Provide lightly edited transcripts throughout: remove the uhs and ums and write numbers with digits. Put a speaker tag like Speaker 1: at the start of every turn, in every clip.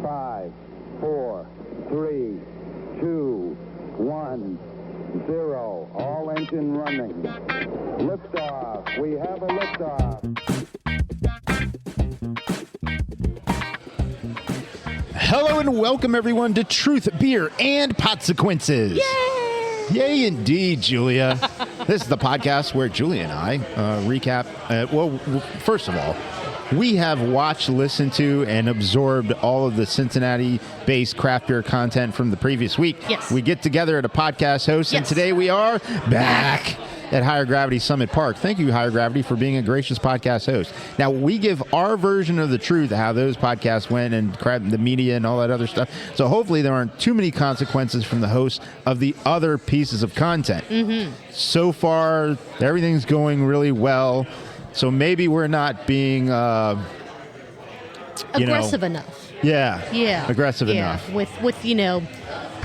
Speaker 1: 5, 4, 3, 2, 1, 0. All engine running. Liftoff. We have a liftoff.
Speaker 2: Hello and welcome everyone to Truth, Beer, and Podsequences.
Speaker 3: Yay!
Speaker 2: Yay indeed, Julia. This is the podcast where Julia and I recap. First of all, we have watched, listened to, and absorbed all of the Cincinnati-based craft beer content from the previous week.
Speaker 3: Yes.
Speaker 2: We get together at a podcast host, and today we are back at Higher Gravity Summit Park. Thank you, Higher Gravity, for being a gracious podcast host. Now, we give our version of the truth, how those podcasts went, and the media and all that other stuff. So hopefully there aren't too many consequences from the host of the other pieces of content. Mm-hmm. So far, everything's going really well. So maybe we're not being
Speaker 3: aggressive enough.
Speaker 2: Yeah. Aggressive enough.
Speaker 3: With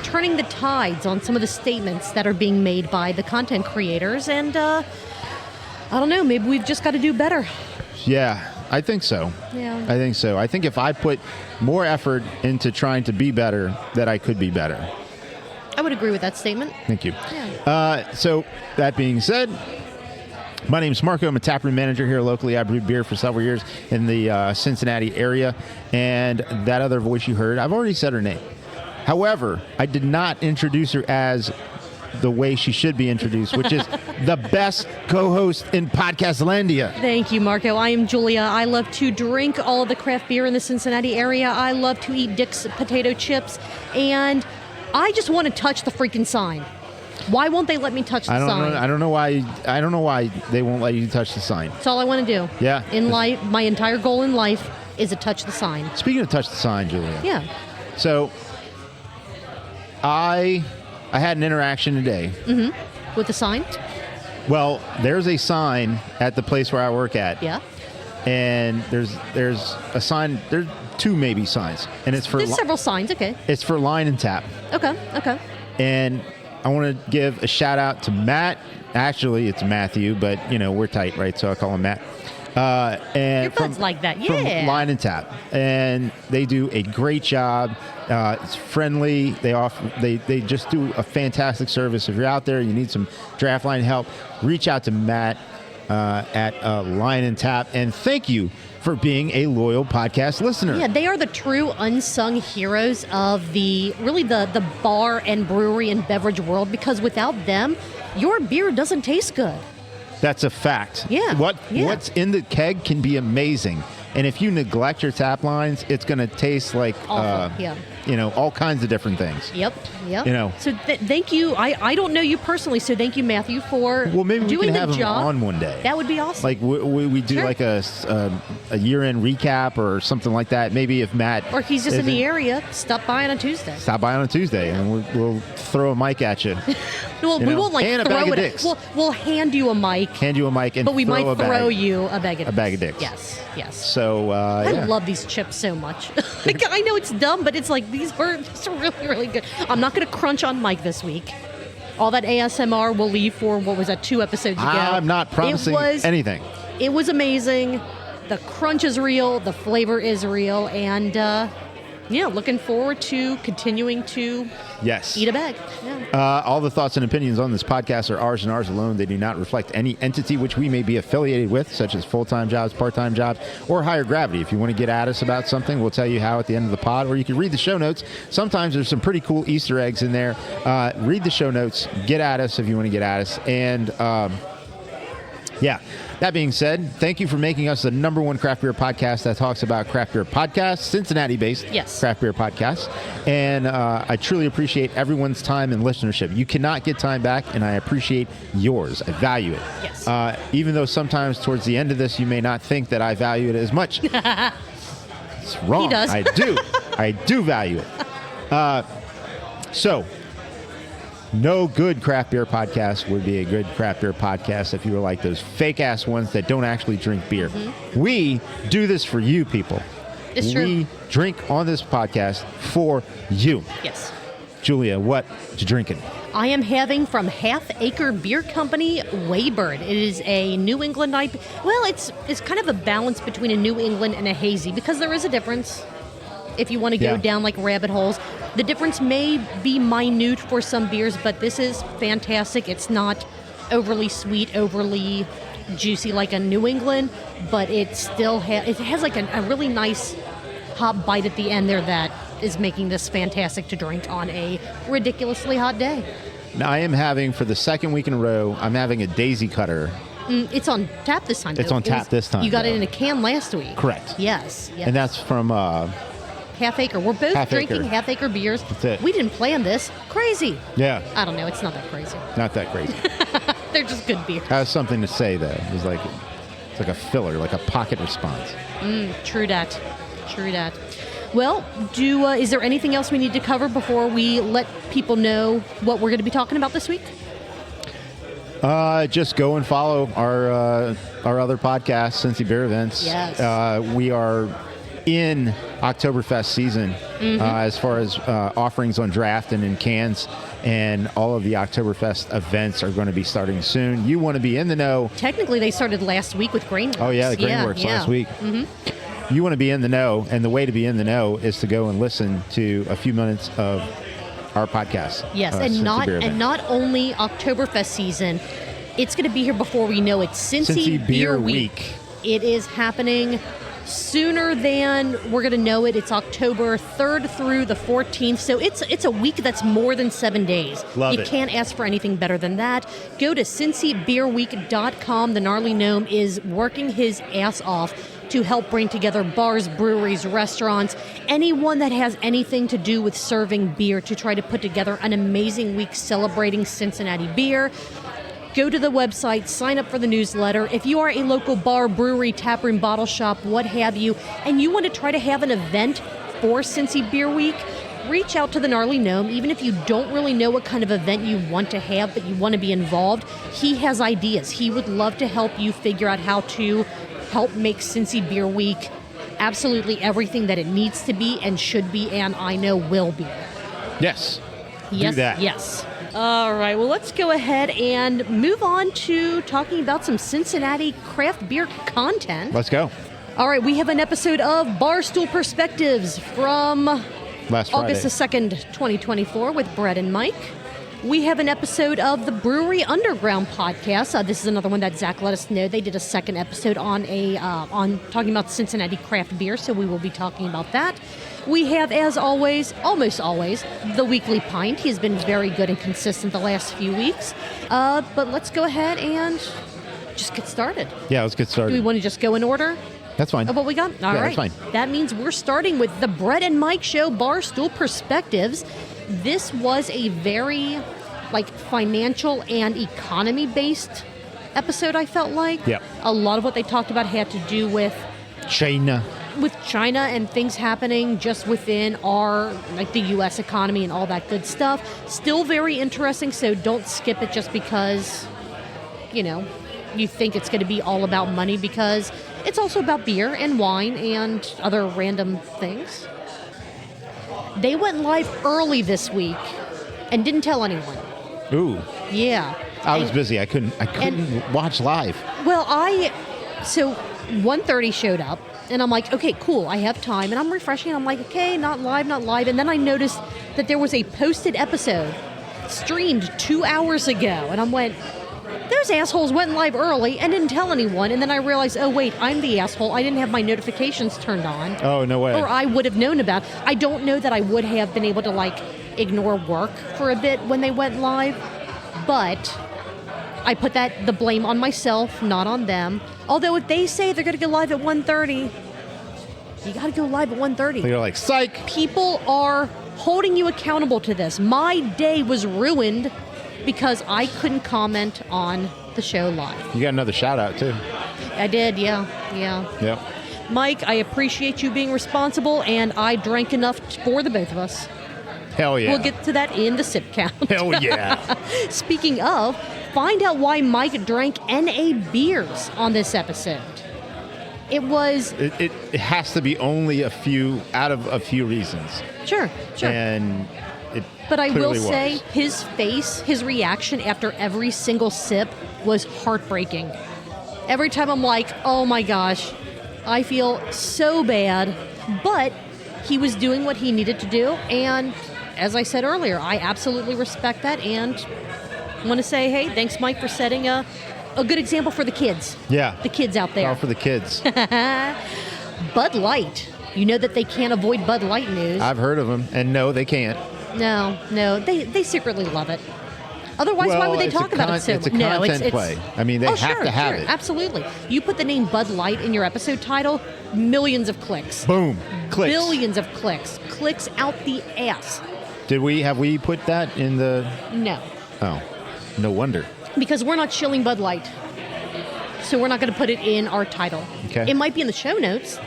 Speaker 3: turning the tides on some of the statements that are being made by the content creators, and I don't know, maybe we've just got to do better.
Speaker 2: Yeah, I think so.
Speaker 3: Yeah.
Speaker 2: I think so. I think if I put more effort into trying to be better, that I could be better.
Speaker 3: I would agree with that statement.
Speaker 2: Thank you.
Speaker 3: Yeah.
Speaker 2: So that being said, my name is Marco. I'm a taproom manager here locally. I brewed beer for several years in the Cincinnati area. And that other voice you heard, I've already said her name. However, I did not introduce her as the way she should be introduced, which is the best co-host in Podcastlandia.
Speaker 3: Thank you, Marco. I am Julia. I love to drink all of the craft beer in the Cincinnati area. I love to eat Dick's potato chips. And I just want to touch the freaking sign. Why won't they let me touch the sign?
Speaker 2: I don't know why they won't let you touch the sign.
Speaker 3: That's all I want to do.
Speaker 2: Yeah.
Speaker 3: In life, my entire goal in life is to touch the sign.
Speaker 2: Speaking of touch the sign, Julia.
Speaker 3: Yeah.
Speaker 2: So I had an interaction today.
Speaker 3: Mm-hmm. With the sign?
Speaker 2: Well, there's a sign at the place where I work at.
Speaker 3: Yeah.
Speaker 2: And there's a sign. There's two maybe signs, and it's for
Speaker 3: There's several signs. Okay.
Speaker 2: It's for Line and Tap.
Speaker 3: Okay.
Speaker 2: And I want to give a shout out to Matt. Actually, it's Matthew, but we're tight, right? So I call him Matt. And
Speaker 3: your bud's like that, yeah.
Speaker 2: From Line and Tap, and they do a great job. It's friendly. They just do a fantastic service. If you're out there, you need some draft line help, reach out to Matt at Line and Tap, and thank you for being a loyal podcast listener.
Speaker 3: Yeah, they are the true unsung heroes of the bar and brewery and beverage world, because without them, your beer doesn't taste good.
Speaker 2: That's a fact.
Speaker 3: Yeah.
Speaker 2: What's in the keg can be amazing. And if you neglect your tap lines, it's going to taste like all kinds of different things.
Speaker 3: Yep.
Speaker 2: So
Speaker 3: thank you. I don't know you personally, so thank you, Matthew, for
Speaker 2: maybe
Speaker 3: doing
Speaker 2: we can have
Speaker 3: the
Speaker 2: him
Speaker 3: job.
Speaker 2: on one day.
Speaker 3: That would be awesome.
Speaker 2: Like we do like a year-end recap or something like that. Maybe if Matt,
Speaker 3: or if he's just in the area, stop by on a Tuesday,
Speaker 2: and we'll throw a mic at you.
Speaker 3: Well, we won't
Speaker 2: and
Speaker 3: throw
Speaker 2: a bag
Speaker 3: it.
Speaker 2: Of dicks.
Speaker 3: We'll hand you a mic.
Speaker 2: And
Speaker 3: but we might throw you
Speaker 2: a bag of dicks.
Speaker 3: Yes.
Speaker 2: So
Speaker 3: I love these chips so much. I know it's dumb, but it's like these are really, really good. I'm not going to crunch on Mike this week. All that ASMR will leave for, 2 episodes ago.
Speaker 2: I'm not promising anything.
Speaker 3: It was amazing. The crunch is real. The flavor is real. And, looking forward to continuing to eat a bag. Yeah.
Speaker 2: All the thoughts and opinions on this podcast are ours and ours alone. They do not reflect any entity which we may be affiliated with, such as full-time jobs, part-time jobs, or Higher Gravity. If you want to get at us about something, we'll tell you how at the end of the pod, or you can read the show notes. Sometimes there's some pretty cool Easter eggs in there. Read the show notes. Get at us if you want to get at us. And, that being said, thank you for making us the #1 craft beer podcast that talks about craft beer podcasts, Cincinnati-based craft beer podcasts. And I truly appreciate everyone's time and listenership. You cannot get time back, and I appreciate yours. I value it.
Speaker 3: Yes.
Speaker 2: Even though sometimes towards the end of this, you may not think that I value it as much. It's wrong.
Speaker 3: He does.
Speaker 2: I do. I do value it. So, no good craft beer podcast would be a good craft beer podcast if you were like those fake-ass ones that don't actually drink beer. Mm-hmm. We do this for you, people.
Speaker 3: It's true.
Speaker 2: We drink on this podcast for you.
Speaker 3: Yes.
Speaker 2: Julia, what you drinking?
Speaker 3: I am having from Acre Beer Company, WayBird. It is a New England IPA. Well, it's kind of a balance between a New England and a hazy, because there is a difference. if you want to go down like rabbit holes. The difference may be minute for some beers, but this is fantastic. It's not overly sweet, overly juicy like a New England, but it still has like a really nice hop bite at the end there that is making this fantastic to drink on a ridiculously hot day.
Speaker 2: Now, I am having, for the second week in a row, I'm having a Daisycutter.
Speaker 3: It's on tap this time.
Speaker 2: It's on tap this time.
Speaker 3: You got it in a can last week.
Speaker 2: Correct.
Speaker 3: Yes.
Speaker 2: And that's from
Speaker 3: Half Acre. We're both drinking Half Acre beers.
Speaker 2: That's it.
Speaker 3: We didn't plan this. Crazy.
Speaker 2: Yeah.
Speaker 3: I don't know. It's not that crazy.
Speaker 2: Not that crazy.
Speaker 3: They're just good beers.
Speaker 2: I have something to say, though. It's like a filler, like a pocket response.
Speaker 3: True that. True that. Well, is there anything else we need to cover before we let people know what we're going to be talking about this week?
Speaker 2: Just go and follow our other podcast, Cincy Beer Events.
Speaker 3: Yes.
Speaker 2: We are in Oktoberfest season as far as offerings on draft and in cans, and all of the Oktoberfest events are going to be starting soon. You want to be in the know.
Speaker 3: Technically, they started last week with Grainworks.
Speaker 2: Oh, yeah, the Grainworks last week. Mm-hmm. You want to be in the know, and the way to be in the know is to go and listen to a few minutes of our podcast.
Speaker 3: Yes, and not only Oktoberfest season, it's going to be here before we know it. Cincy Beer Week. It is happening sooner than we're going to know it. It's October 3rd through the 14th, so it's a week that's more than 7 days. You can't ask for anything better than that. Go to cincybeerweek.com. The Gnarly Gnome is working his ass off to help bring together bars, breweries, restaurants, anyone that has anything to do with serving beer to try to put together an amazing week celebrating Cincinnati beer. Go to the website, sign up for the newsletter. If you are a local bar, brewery, taproom, bottle shop, what have you, and you want to try to have an event for Cincy Beer Week, reach out to the Gnarly Gnome. Even if you don't really know what kind of event you want to have, but you want to be involved, he has ideas. He would love to help you figure out how to help make Cincy Beer Week absolutely everything that it needs to be and should be, and I know will be.
Speaker 2: Yes. Do that.
Speaker 3: Yes. All right, well, let's go ahead and move on to talking about some Cincinnati craft beer content.
Speaker 2: Let's go.
Speaker 3: All right, we have an episode of Barstool Perspectives from
Speaker 2: last Friday,
Speaker 3: August the 2nd, 2024 with Brett and Mike. We have an episode of the Brewery Underground Podcast. This is another one that Zach let us know. They did a second episode on talking about Cincinnati craft beer, so we will be talking about that. We have, as always, almost always, the Weekly Pint. He's been very good and consistent the last few weeks. But let's go ahead and just get started.
Speaker 2: Yeah, let's get started.
Speaker 3: Do we want to just go in order?
Speaker 2: That's fine.
Speaker 3: Of what we got? All right.
Speaker 2: That's fine.
Speaker 3: That means we're starting with the Brett and Mike Show Barstool Perspectives. This was a very financial and economy-based episode, I felt like.
Speaker 2: Yep.
Speaker 3: A lot of what they talked about had to do with
Speaker 2: China
Speaker 3: and things happening just within our, the U.S. economy and all that good stuff. Still very interesting, so don't skip it just because, you think it's going to be all about money, because it's also about beer and wine and other random things. They went live early this week and didn't tell anyone.
Speaker 2: Ooh.
Speaker 3: Yeah.
Speaker 2: I was busy. I couldn't watch live.
Speaker 3: Well, so 1:30 showed up, and I'm like, okay, cool, I have time. And I'm refreshing, and I'm like, okay, not live. And then I noticed that there was a posted episode streamed 2 hours ago. And I went, those assholes went live early and didn't tell anyone. And then I realized, oh, wait, I'm the asshole. I didn't have my notifications turned on.
Speaker 2: Oh, no way.
Speaker 3: Or I would have known about it. I don't know that I would have been able to, ignore work for a bit when they went live. But I put the blame on myself, not on them. Although if they say they're going to go live at 1:30, you got to go live at 1:30.
Speaker 2: So you're like, psych.
Speaker 3: People are holding you accountable to this. My day was ruined because I couldn't comment on the show live.
Speaker 2: You got another shout out too.
Speaker 3: I did, yeah.
Speaker 2: Yep.
Speaker 3: Mike, I appreciate you being responsible, and I drank enough for the both of us.
Speaker 2: Hell yeah.
Speaker 3: We'll get to that in the sip count.
Speaker 2: Hell yeah.
Speaker 3: Speaking of, find out why Mike drank NA beers on this episode. It has to be only a few out of a few reasons. Sure.
Speaker 2: And
Speaker 3: but I will say his face, his reaction after every single sip was heartbreaking. Every time I'm like, oh my gosh, I feel so bad. But He was doing what he needed to do, and as I said earlier, I absolutely respect that, and I want to say, hey, thanks, Mike, for setting a good example for the kids.
Speaker 2: Yeah.
Speaker 3: The kids out there.
Speaker 2: All for the kids.
Speaker 3: Bud Light. You know that they can't avoid Bud Light news.
Speaker 2: I've heard of them, and no, they can't.
Speaker 3: No, they secretly love it. Otherwise, why would they talk about it so much?
Speaker 2: It's a content play. I mean, they have to have it.
Speaker 3: Absolutely. You put the name Bud Light in your episode title, millions of clicks.
Speaker 2: Boom. Clicks.
Speaker 3: Billions of clicks. Clicks out the ass.
Speaker 2: Have we put that in the...
Speaker 3: No.
Speaker 2: Oh, no wonder.
Speaker 3: Because we're not shilling Bud Light. So we're not going to put it in our title.
Speaker 2: Okay.
Speaker 3: It might be in the show notes,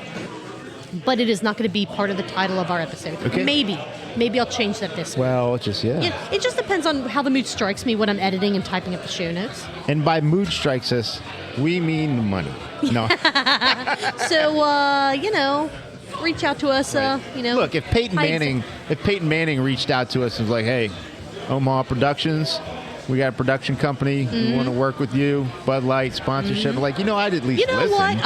Speaker 3: but it is not going to be part of the title of our episode.
Speaker 2: Okay.
Speaker 3: Maybe I'll change that this week.
Speaker 2: Well, it just
Speaker 3: It just depends on how the mood strikes me when I'm editing and typing up the show notes.
Speaker 2: And by mood strikes us, we mean money. No.
Speaker 3: So, reach out to us.
Speaker 2: Right. Look, if Peyton Manning reached out to us and was like, "Hey, Omaha Productions, we got a production company. We want to work with you. Bud Light sponsorship." Like, I'd at least listen.
Speaker 3: What?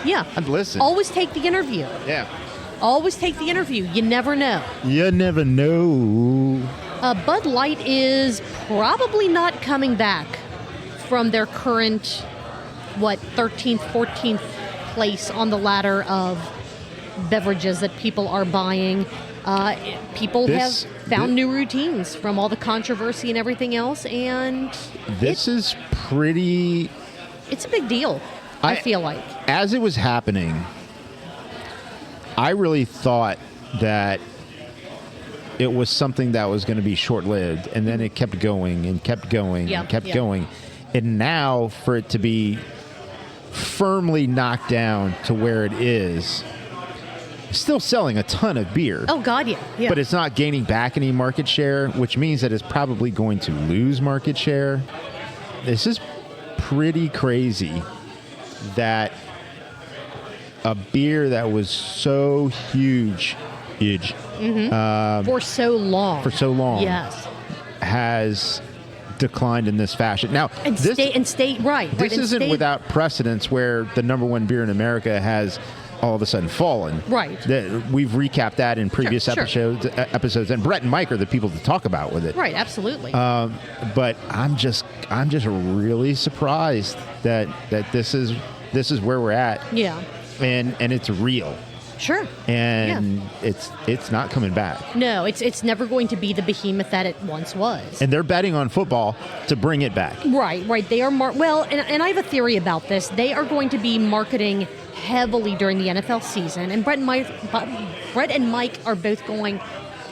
Speaker 3: Yeah.
Speaker 2: I'd listen.
Speaker 3: Always take the interview.
Speaker 2: Yeah.
Speaker 3: Always take the interview. You never know.
Speaker 2: You never know.
Speaker 3: Bud Light is probably not coming back from their current, 13th, 14th place on the ladder of beverages that people are buying. People have found new routines from all the controversy and everything else, and
Speaker 2: this is pretty...
Speaker 3: It's a big deal, I feel like.
Speaker 2: As it was happening, I really thought that it was something that was going to be short-lived, and then it kept going and kept going and kept going. And now for it to be firmly knocked down to where it is, still selling a ton of beer.
Speaker 3: Oh, God, yeah.
Speaker 2: But it's not gaining back any market share, which means that it's probably going to lose market share. This is pretty crazy that a beer that was so huge,
Speaker 3: for so long,
Speaker 2: yes, has declined in this fashion. Now, this isn't without precedence where the number one beer in America has all of a sudden fallen.
Speaker 3: Right.
Speaker 2: We've recapped that in previous episodes, and Brett and Mike are the people to talk about with it.
Speaker 3: Right, absolutely.
Speaker 2: But I'm just really surprised that this is where we're at.
Speaker 3: Yeah.
Speaker 2: And it's real.
Speaker 3: Sure.
Speaker 2: And it's not coming back.
Speaker 3: No, it's never going to be the behemoth that it once was.
Speaker 2: And they're betting on football to bring it back. Right.
Speaker 3: They are and I have a theory about this. They are going to be marketing heavily during the NFL season, and Brett and Mike are both going,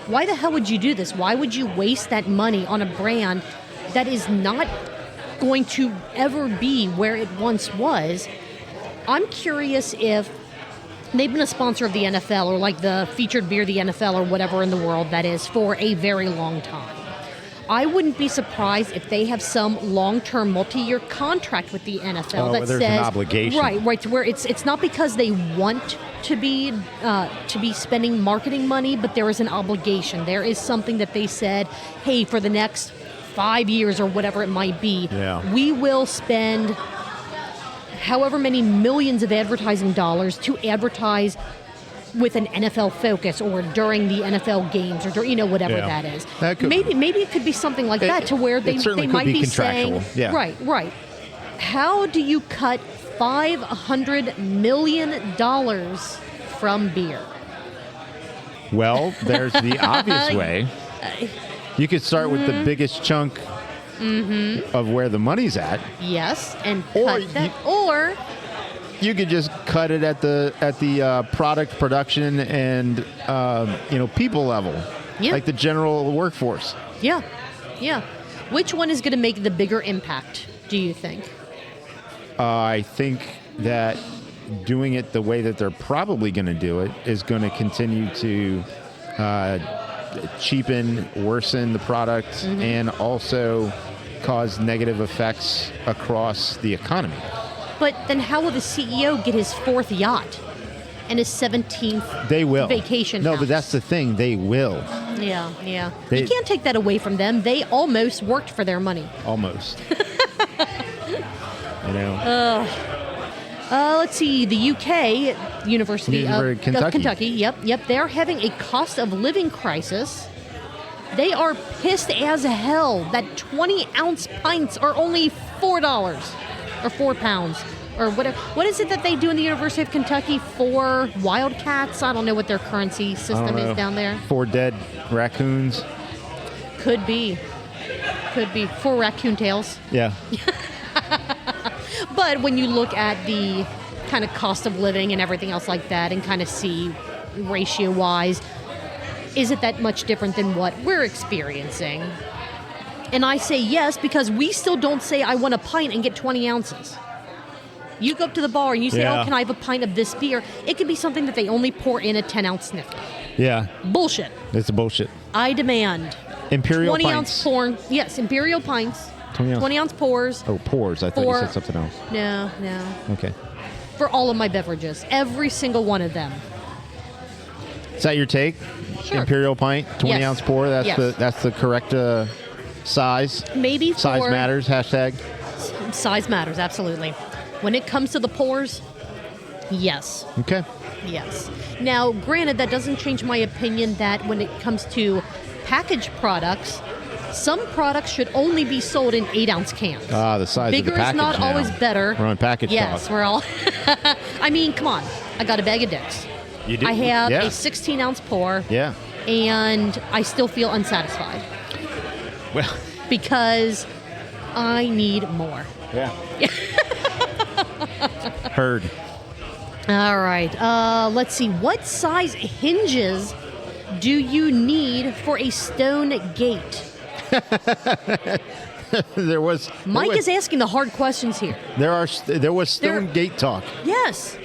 Speaker 3: why the hell would you do this? Why would you waste that money on a brand that is not going to ever be where it once was? I'm curious if they've been a sponsor of the NFL or like the featured beer of the NFL or whatever in the world that is for a very long time. I wouldn't be surprised if they have some long-term, multi-year contract with the NFL that
Speaker 2: says an obligation.
Speaker 3: Right, to where it's not because they want to be spending marketing money, but there is an obligation. There is something that they said, hey, for the next 5 years or whatever it might be, we will spend however many millions of advertising dollars to advertise with an NFL focus or during the NFL games or whatever that is. Maybe it could be something like that to where they might be saying, right. How do you cut $500 million from beer?
Speaker 2: Well, there's the obvious way. You could start with the biggest chunk of where the money's at.
Speaker 3: Yes, and cut that. Or
Speaker 2: you could just cut it at the product production and people level, like the general workforce.
Speaker 3: Yeah. Which one is going to make the bigger impact, do you think?
Speaker 2: I think that doing it the way that they're probably going to do it is going to continue to cheapen, worsen the product, and also cause negative effects across the economy.
Speaker 3: But then how will the CEO get his 4th yacht and his 17th vacation house?
Speaker 2: No, but that's the thing. They will.
Speaker 3: Yeah. You can't take that away from them. They almost worked for their money.
Speaker 2: Almost. Let's
Speaker 3: see. The UK, University of
Speaker 2: Kentucky.
Speaker 3: Yep. They're having a cost of living crisis. They are pissed as hell that 20-ounce pints are only $4 or 4 pounds or whatever. What is it that they do in the University of Kentucky for Wildcats? I don't know what their currency system is down there.
Speaker 2: 4 dead raccoons.
Speaker 3: Could be 4 raccoon tails.
Speaker 2: Yeah.
Speaker 3: But when you look at the kind of cost of living and everything else like that and kind of see ratio-wise, is it that much different than what we're experiencing? And I say yes, because we still don't say I want a pint and get 20 ounces. You go up to the bar and you say, oh, can I have a pint of this beer? It could be something that they only pour in a 10-ounce snifter.
Speaker 2: Yeah.
Speaker 3: Bullshit.
Speaker 2: It's bullshit.
Speaker 3: I demand
Speaker 2: Imperial
Speaker 3: 20-ounce
Speaker 2: pints.
Speaker 3: Yes, Imperial pints. 20-ounce pours.
Speaker 2: Oh, pours. I thought you said something else.
Speaker 3: No.
Speaker 2: Okay.
Speaker 3: For all of my beverages. Every single one of them.
Speaker 2: Is that your take?
Speaker 3: Sure.
Speaker 2: Imperial pint, 20-ounce pour. That's the correct size.
Speaker 3: Maybe
Speaker 2: size matters. Hashtag.
Speaker 3: Size matters, absolutely. When it comes to the pours, yes.
Speaker 2: Okay.
Speaker 3: Yes. Now, granted, that doesn't change my opinion that when it comes to packaged products, some products should only be sold in 8-ounce cans.
Speaker 2: The size
Speaker 3: Bigger
Speaker 2: of the package
Speaker 3: is not
Speaker 2: now.
Speaker 3: always better.
Speaker 2: We're on package
Speaker 3: Yes,
Speaker 2: talk.
Speaker 3: we're all... I mean, come on. I got a bag of dicks.
Speaker 2: You do?
Speaker 3: I have a 16-ounce pour.
Speaker 2: Yeah.
Speaker 3: And I still feel unsatisfied.
Speaker 2: Well.
Speaker 3: Because I need more.
Speaker 2: Yeah. Heard.
Speaker 3: All right. Let's see. What size hinges do you need for a stone gate? Mike is asking the hard questions here.
Speaker 2: There was stone gate talk.
Speaker 3: Yes.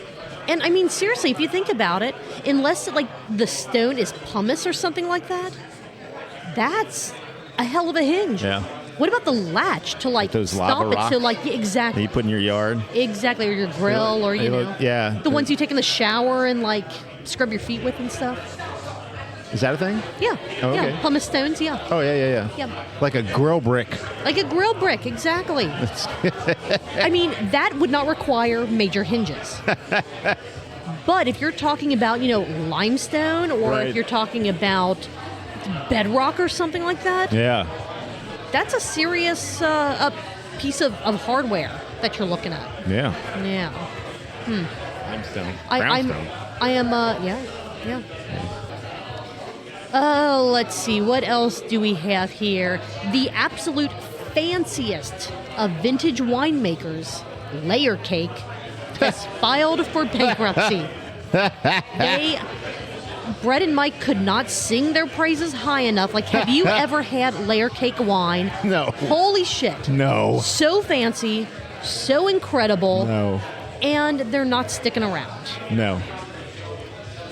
Speaker 3: And I mean, seriously, if you think about it, unless the stone is pumice or something like that, that's a hell of a hinge.
Speaker 2: Yeah.
Speaker 3: What about the latch to
Speaker 2: those
Speaker 3: stop
Speaker 2: lava
Speaker 3: it
Speaker 2: rocks
Speaker 3: to exactly?
Speaker 2: that you put in your yard.
Speaker 3: Exactly, or your grill, or the ones you take in the shower and scrub your feet with and stuff.
Speaker 2: Is that a thing?
Speaker 3: Yeah.
Speaker 2: Oh, okay.
Speaker 3: Yeah. Pumice stones. Yeah.
Speaker 2: Oh yeah.
Speaker 3: Yep.
Speaker 2: Like a grill brick.
Speaker 3: Like a grill brick, exactly. I mean, that would not require major hinges. But if you're talking about, limestone, or if you're talking about bedrock or something like that, that's a serious piece of hardware that you're looking at.
Speaker 2: Yeah.
Speaker 3: Yeah.
Speaker 2: Limestone.
Speaker 3: I am. Yeah. Let's see. What else do we have here? The absolute fanciest of vintage winemakers, Layer Cake, has filed for bankruptcy. Brett and Mike could not sing their praises high enough. Have you ever had Layer Cake wine?
Speaker 2: No.
Speaker 3: Holy shit.
Speaker 2: No.
Speaker 3: So fancy, so incredible.
Speaker 2: No.
Speaker 3: And they're not sticking around.
Speaker 2: No.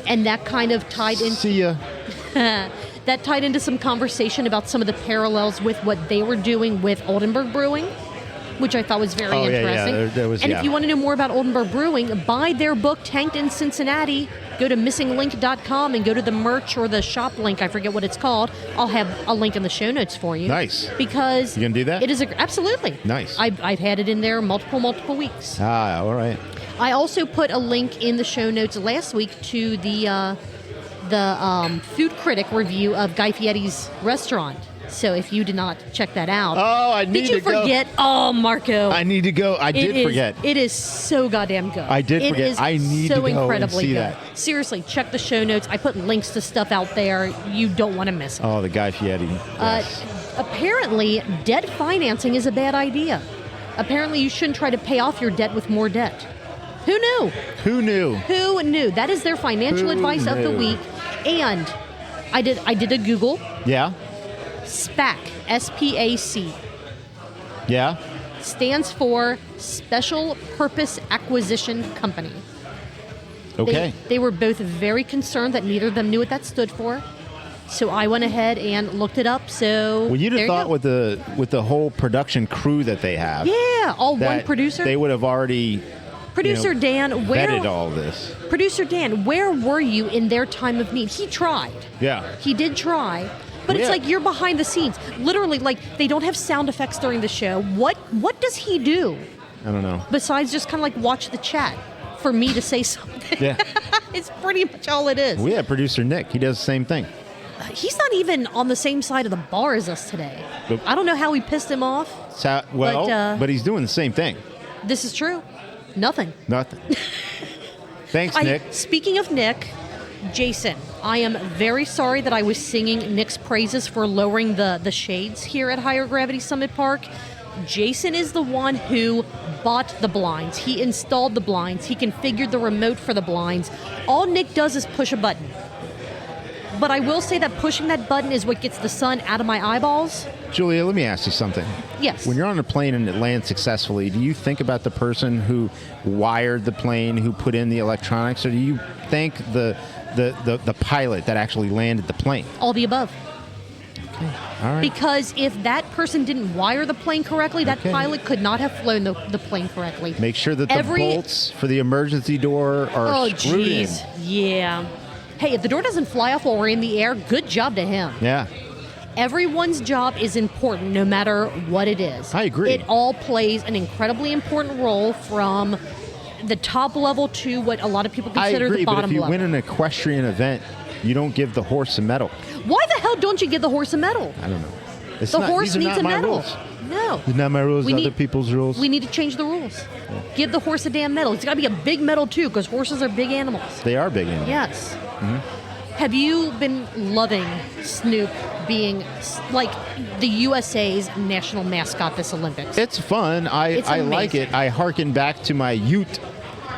Speaker 3: And that kind of tied in.
Speaker 2: See ya.
Speaker 3: That tied into some conversation about some of the parallels with what they were doing with Oldenburg Brewing, which I thought was very interesting. If you want to know more about Oldenburg Brewing, buy their book, Tanked in Cincinnati. Go to missinglink.com and go to the merch or the shop link. I forget what it's called. I'll have a link in the show notes for you.
Speaker 2: Nice.
Speaker 3: Because
Speaker 2: you gonna do that?
Speaker 3: It is absolutely
Speaker 2: nice.
Speaker 3: I've had it in there multiple weeks.
Speaker 2: All right.
Speaker 3: I also put a link in the show notes last week to the Food Critic review of Guy Fieri's restaurant. So if you did not check that out,
Speaker 2: I need to go.
Speaker 3: Did you forget? Oh, Marco,
Speaker 2: I need to go. I did forget.
Speaker 3: It is so goddamn good.
Speaker 2: I did forget. I need to go
Speaker 3: incredibly
Speaker 2: and see
Speaker 3: good.
Speaker 2: that.
Speaker 3: Seriously, check the show notes. I put links to stuff out there. You don't want to miss it.
Speaker 2: Oh, the Guy Fieri. Yes.
Speaker 3: Apparently, debt financing is a bad idea. Apparently, you shouldn't try to pay off your debt with more debt. Who knew?
Speaker 2: Who knew?
Speaker 3: Who knew? That is their financial advice of the week. And I did a Google.
Speaker 2: Yeah.
Speaker 3: SPAC, S-P-A-C.
Speaker 2: Yeah.
Speaker 3: Stands for Special Purpose Acquisition Company.
Speaker 2: Okay.
Speaker 3: They were both very concerned that neither of them knew what that stood for. So I went ahead and looked it up. So
Speaker 2: well, you'd have thought with the whole production crew that they have.
Speaker 3: Yeah, all one producer.
Speaker 2: They would have already
Speaker 3: Producer Dan,
Speaker 2: vetted all this.
Speaker 3: Producer Dan, where were you in their time of need? He tried.
Speaker 2: Yeah.
Speaker 3: He did try. But it's like you're behind the scenes. Literally, they don't have sound effects during the show. What does he do?
Speaker 2: I don't know.
Speaker 3: Besides just kind of watch the chat for me to say something.
Speaker 2: Yeah.
Speaker 3: It's pretty much all it is.
Speaker 2: We have producer Nick. He does the same thing.
Speaker 3: He's not even on the same side of the bar as us today.
Speaker 2: But-
Speaker 3: I don't know how we pissed him off.
Speaker 2: But he's doing the same thing.
Speaker 3: This is true. Nothing.
Speaker 2: Thanks, Nick.
Speaker 3: Speaking of Nick, Jason, I am very sorry that I was singing Nick's praises for lowering the shades here at Higher Gravity Summit Park. Jason is the one who bought the blinds. He installed the blinds. He configured the remote for the blinds. All Nick does is push a button. But I will say that pushing that button is what gets the sun out of my eyeballs.
Speaker 2: Julia, let me ask you something.
Speaker 3: Yes.
Speaker 2: When you're on a plane and it lands successfully, do you think about the person who wired the plane, who put in the electronics, or do you thank the pilot that actually landed the plane?
Speaker 3: All the above.
Speaker 2: Okay. All right.
Speaker 3: Because if that person didn't wire the plane correctly, that pilot could not have flown the plane correctly.
Speaker 2: Make sure that the bolts for the emergency door are screwed in.
Speaker 3: Yeah. Hey, if the door doesn't fly off while we're in the air, good job to him.
Speaker 2: Yeah.
Speaker 3: Everyone's job is important, no matter what it is.
Speaker 2: I agree.
Speaker 3: It all plays an incredibly important role, from the top level to what a lot of people consider the bottom level.
Speaker 2: But if you win an equestrian event, you don't give the horse a medal.
Speaker 3: Why the hell don't you give the horse a medal?
Speaker 2: I don't know.
Speaker 3: The horse needs a medal.
Speaker 2: Rules.
Speaker 3: No.
Speaker 2: These are not my rules, other people's rules.
Speaker 3: We need to change the rules. Yeah. Give the horse a damn medal. It's got to be a big medal, too, because horses are big animals.
Speaker 2: They are big animals.
Speaker 3: Yes.
Speaker 2: Mm-hmm.
Speaker 3: Have you been loving Snoop being like the USA's national mascot this Olympics?
Speaker 2: It's fun. I like it. I hearken back to my youth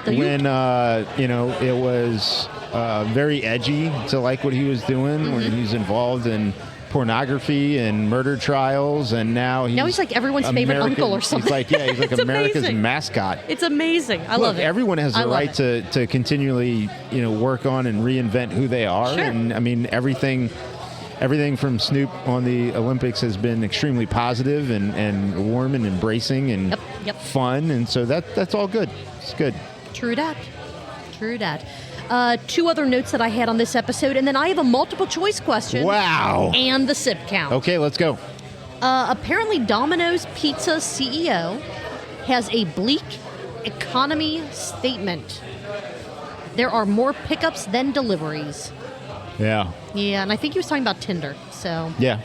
Speaker 2: when it was very edgy to like what he was doing, when he was involved in pornography and murder trials, and now he's
Speaker 3: like everyone's favorite uncle or something.
Speaker 2: He's like America's mascot.
Speaker 3: It's amazing. I love it.
Speaker 2: Everyone has the right to continually work on and reinvent who they are.
Speaker 3: Sure.
Speaker 2: And I mean everything from Snoop on the Olympics has been extremely positive and warm and embracing and fun, and so that's all good. It's good.
Speaker 3: True that. Two other notes that I had on this episode, and then I have a multiple choice question.
Speaker 2: Wow.
Speaker 3: And the sip count.
Speaker 2: Okay, let's go.
Speaker 3: Apparently, Domino's Pizza CEO has a bleak economy statement. There are more pickups than deliveries.
Speaker 2: Yeah.
Speaker 3: Yeah, and I think he was talking about Tinder. So.
Speaker 2: Yeah.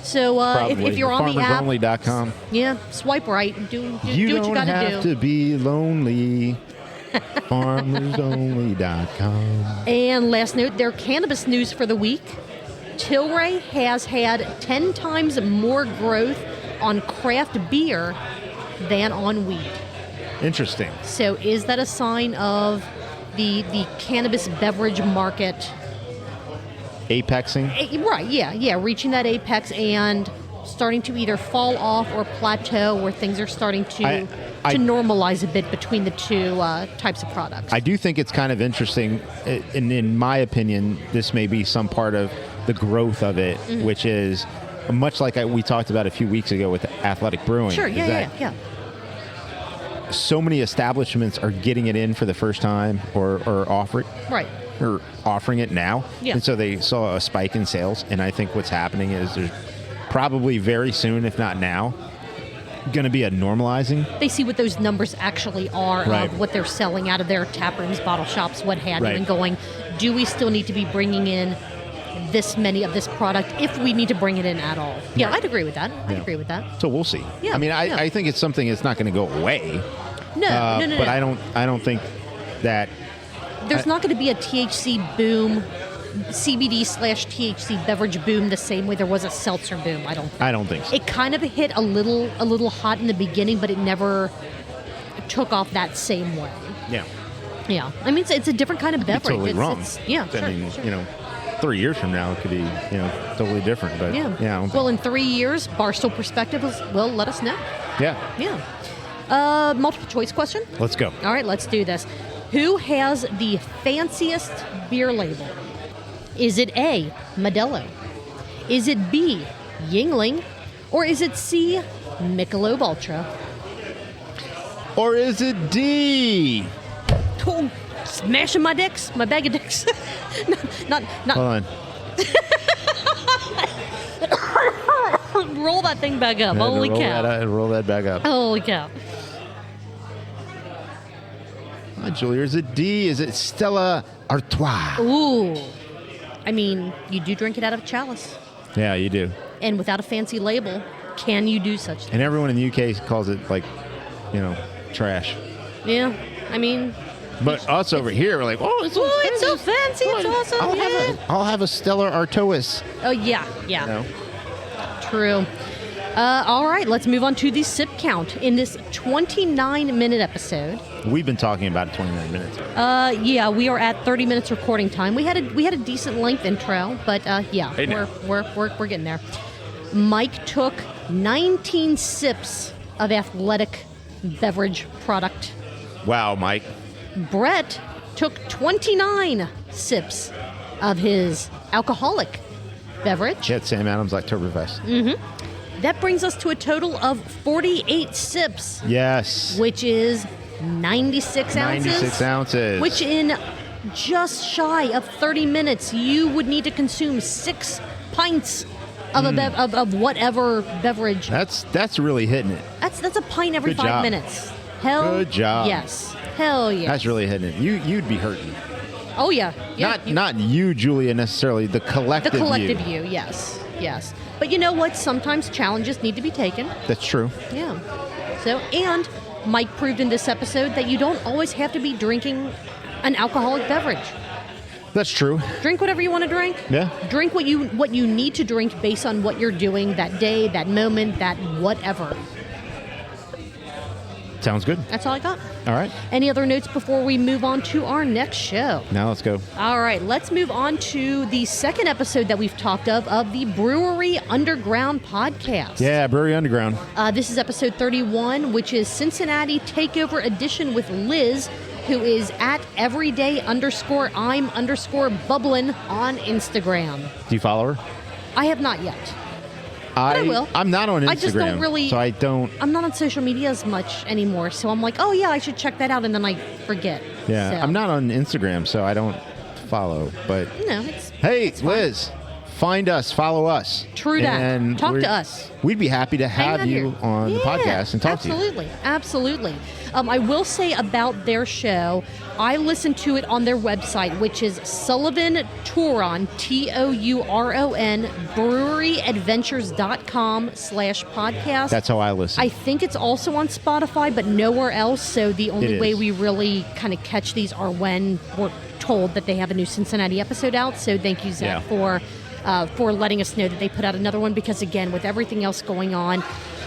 Speaker 3: So if you're on the app,
Speaker 2: farmersonly.com.
Speaker 3: Yeah, swipe right. Do what you
Speaker 2: don't
Speaker 3: gotta
Speaker 2: have to be lonely. farmersonly.com.
Speaker 3: And last note, their cannabis news for the week. Tilray has had 10 times more growth on craft beer than on weed.
Speaker 2: Interesting.
Speaker 3: So is that a sign of the cannabis beverage market
Speaker 2: apexing?
Speaker 3: Right, yeah, reaching that apex and starting to either fall off or plateau, where things are starting to normalize a bit between the two types of products. I
Speaker 2: do think it's kind of interesting, and in my opinion, this may be some part of the growth of it, which is much like we talked about a few weeks ago with Athletic Brewing.
Speaker 3: Sure, yeah.
Speaker 2: So many establishments are getting it in for the first time or offering it now. Yeah. And so they saw a spike in sales, and I think what's happening is there's probably very soon, if not now, going to be a normalizing.
Speaker 3: They see what those numbers actually are of what they're selling out of their tap rooms, bottle shops, what have you, and going, do we still need to be bringing in this many of this product if we need to bring it in at all? Yeah, I'd agree with that. I'd agree with that.
Speaker 2: So we'll see.
Speaker 3: Yeah.
Speaker 2: I mean, I think it's something that's not going to go away.
Speaker 3: No.
Speaker 2: But I don't think that
Speaker 3: there's not going to be a THC boom, CBD/THC beverage boom the same way there was a seltzer boom. I don't think so. It kind of hit a little hot in the beginning, but it never took off that same way. Yeah. I mean, it's a different kind of beverage.
Speaker 2: Totally wrong.
Speaker 3: Sure.
Speaker 2: 3 years from now it could be totally different. But
Speaker 3: well, in 3 years, Barstool Perspective will let us know.
Speaker 2: Yeah.
Speaker 3: Multiple choice question.
Speaker 2: Let's go.
Speaker 3: All right, let's do this. Who has the fanciest beer label? Is it A, Modelo? Is it B, Yingling? Or is it C, Michelob Ultra?
Speaker 2: Or is it D?
Speaker 3: Oh, smashing my dicks, my bag of dicks. not.
Speaker 2: Hold
Speaker 3: on. Roll that thing back up. Holy cow.
Speaker 2: Roll that back up.
Speaker 3: Holy cow.
Speaker 2: Julia, is it D? Is it Stella Artois?
Speaker 3: Ooh. I mean, you do drink it out of a chalice.
Speaker 2: Yeah, you do.
Speaker 3: And without a fancy label, can you do such things?
Speaker 2: And everyone in the UK calls it, like, trash.
Speaker 3: Yeah. I mean...
Speaker 2: But us over here, we're like, oh, it's
Speaker 3: so fancy. It's awesome.
Speaker 2: I'll have a Stella Artois.
Speaker 3: Oh, yeah. True. All right, let's move on to the sip count in this 29-minute episode.
Speaker 2: We've been talking about it 29 minutes.
Speaker 3: Yeah, we are at 30 minutes recording time. We had a decent length intro, but yeah, we're getting there. Mike took 19 sips of athletic beverage product.
Speaker 2: Wow, Mike.
Speaker 3: Brett took 29 sips of his alcoholic beverage.
Speaker 2: Yeah, Sam Adams Oktoberfest.
Speaker 3: Mm-hmm. That brings us to a total of 48 sips.
Speaker 2: Yes.
Speaker 3: Which is 96 ounces.
Speaker 2: 96 ounces.
Speaker 3: Which in just shy of 30 minutes, you would need to consume 6 pints of of whatever beverage.
Speaker 2: That's really hitting it.
Speaker 3: That's a pint every
Speaker 2: Good
Speaker 3: 5
Speaker 2: job.
Speaker 3: minutes. Hell
Speaker 2: Good job.
Speaker 3: Yes. Hell yeah.
Speaker 2: That's really hitting it. You'd be hurting.
Speaker 3: Oh yeah.
Speaker 2: Not you, Julia, necessarily. The collective you.
Speaker 3: The collective you. Yes. But you know what? Sometimes challenges need to be taken.
Speaker 2: That's true.
Speaker 3: Yeah. So, and Mike proved in this episode that you don't always have to be drinking an alcoholic beverage.
Speaker 2: That's true.
Speaker 3: Drink whatever you want to drink.
Speaker 2: Yeah.
Speaker 3: Drink what you need to drink based on what you're doing that day, that moment, that whatever.
Speaker 2: Sounds good.
Speaker 3: That's all I got.
Speaker 2: All right.
Speaker 3: Any other notes before we move on to our next show?
Speaker 2: Now let's go.
Speaker 3: All right. Let's move on to the second episode that we've talked of the Brewery Underground Podcast.
Speaker 2: Yeah, Brewery Underground.
Speaker 3: This is episode 31, which is Cincinnati Takeover Edition with Liz, who is at everyday_I'm_bubbling on Instagram.
Speaker 2: Do you follow her?
Speaker 3: I have not yet. I will.
Speaker 2: I'm not on Instagram.
Speaker 3: I just don't really.
Speaker 2: So I don't.
Speaker 3: I'm not on social media as much anymore. So I'm like, oh yeah, I should check that out, and then I forget.
Speaker 2: Yeah,
Speaker 3: so.
Speaker 2: I'm not on Instagram, so I don't follow. But
Speaker 3: no,
Speaker 2: it's Liz, find us, follow us.
Speaker 3: True that.
Speaker 2: And
Speaker 3: talk to us.
Speaker 2: We'd be happy to have you on the podcast and talk to you.
Speaker 3: Absolutely. I will say about their show, I listened to it on their website, which is Sullivan Touron, TOURON, breweryadventures.com/podcast.
Speaker 2: That's how I listen.
Speaker 3: I think it's also on Spotify, but nowhere else. So the only way we really kind of catch these are when we're told that they have a new Cincinnati episode out. So thank you, Zach, for letting us know that they put out another one, because again, with everything else going on,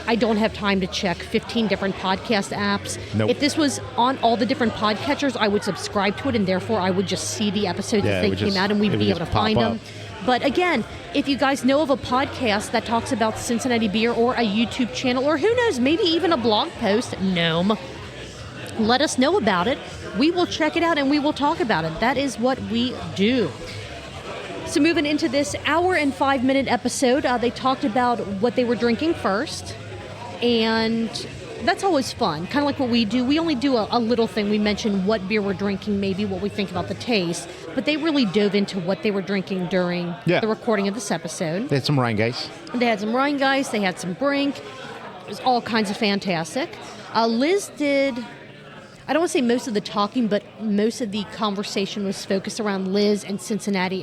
Speaker 3: I don't have time to check 15 different podcast apps.
Speaker 2: Nope.
Speaker 3: If this was on all the different podcatchers, I would subscribe to it, and therefore I would just see the episodes as they came out, and we'd be able to find them. But again, if you guys know of a podcast that talks about Cincinnati beer, or a YouTube channel, or who knows, maybe even a blog post, Gnome, let us know about it. We will check it out and we will talk about it. That is what we do. So moving into this hour and 5-minute episode, they talked about what they were drinking first. And that's always fun, kind of like what we do. We only do a little thing. We mention what beer we're drinking, maybe what we think about the taste. But they really dove into what they were drinking during the recording of this episode.
Speaker 2: They had some Rheingeist.
Speaker 3: They had some Rheingeist. They had some Brink. It was all kinds of fantastic. Liz did... I don't want to say most of the talking, but most of the conversation was focused around Liz and Cincinnati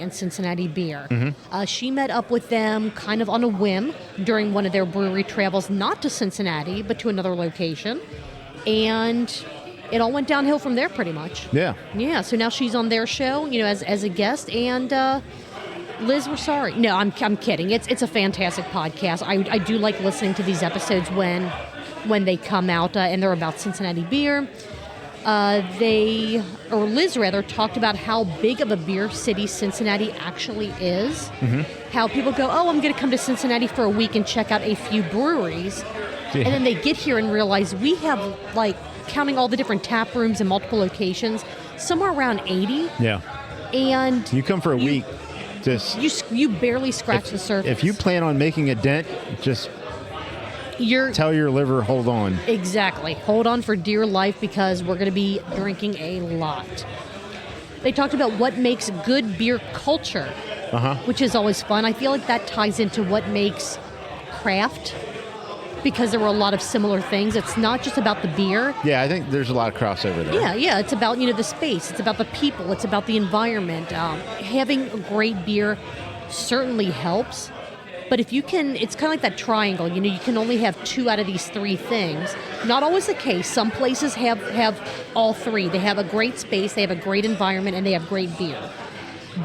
Speaker 3: beer. Mm-hmm. She met up with them kind of on a whim during one of their brewery travels, not to Cincinnati, but to another location. And it all went downhill from there pretty much.
Speaker 2: Yeah.
Speaker 3: Yeah, so now she's on their show, as a guest, and Liz, we're sorry. No, I'm kidding. It's a fantastic podcast. I do like listening to these episodes when they come out, and they're about Cincinnati beer. Liz rather, talked about how big of a beer city Cincinnati actually is. Mm-hmm. How people go, oh, I'm going to come to Cincinnati for a week and check out a few breweries. Yeah. And then they get here and realize we have, like, counting all the different tap rooms and multiple locations, somewhere around 80.
Speaker 2: Yeah.
Speaker 3: And
Speaker 2: you come for a week.
Speaker 3: You barely scratch the surface.
Speaker 2: If you plan on making a dent, just... tell your liver, hold on. Exactly.
Speaker 3: Hold on for dear life, because we're going to be drinking a lot. They talked about what makes good beer culture, which is always fun. I feel like that ties into what makes craft because there were a lot of similar things. It's not just about the beer.
Speaker 2: Yeah, I think there's a lot of crossover there.
Speaker 3: Yeah. It's about, the space. It's about the people. It's about the environment. Having a great beer certainly helps. But if you can, it's kind of like that triangle. You can only have 2 out of these 3 things. Not always the case. Some places have all 3. They have a great space, they have a great environment, and they have great beer.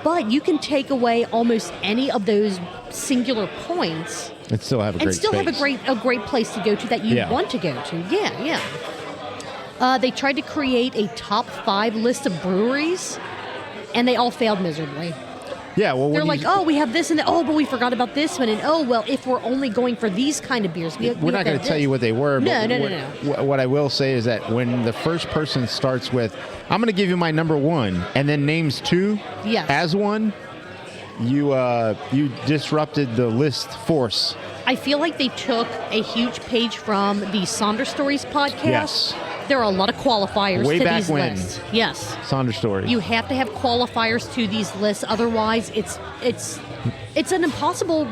Speaker 3: But you can take away almost any of those singular points
Speaker 2: and still have a great space.
Speaker 3: have a great place to go to that you want to go to. Yeah. They tried to create a top 5 list of breweries, and they all failed miserably.
Speaker 2: Yeah, well,
Speaker 3: they're like, we have this, and but we forgot about this one, and if we're only going for these kind of beers,
Speaker 2: we're not going to tell you what they were.
Speaker 3: No.
Speaker 2: What I will say is that when the first person starts with, "I'm going to give you my number 1," and then names 2 as one, you disrupted the list force.
Speaker 3: I feel like they took a huge page from the Sonder Stories podcast.
Speaker 2: Yes.
Speaker 3: There are a lot of qualifiers
Speaker 2: Way
Speaker 3: to
Speaker 2: back
Speaker 3: these
Speaker 2: when.
Speaker 3: lists. Yes.
Speaker 2: Sonder Stories.
Speaker 3: You have to have qualifiers to these lists, otherwise it's an impossible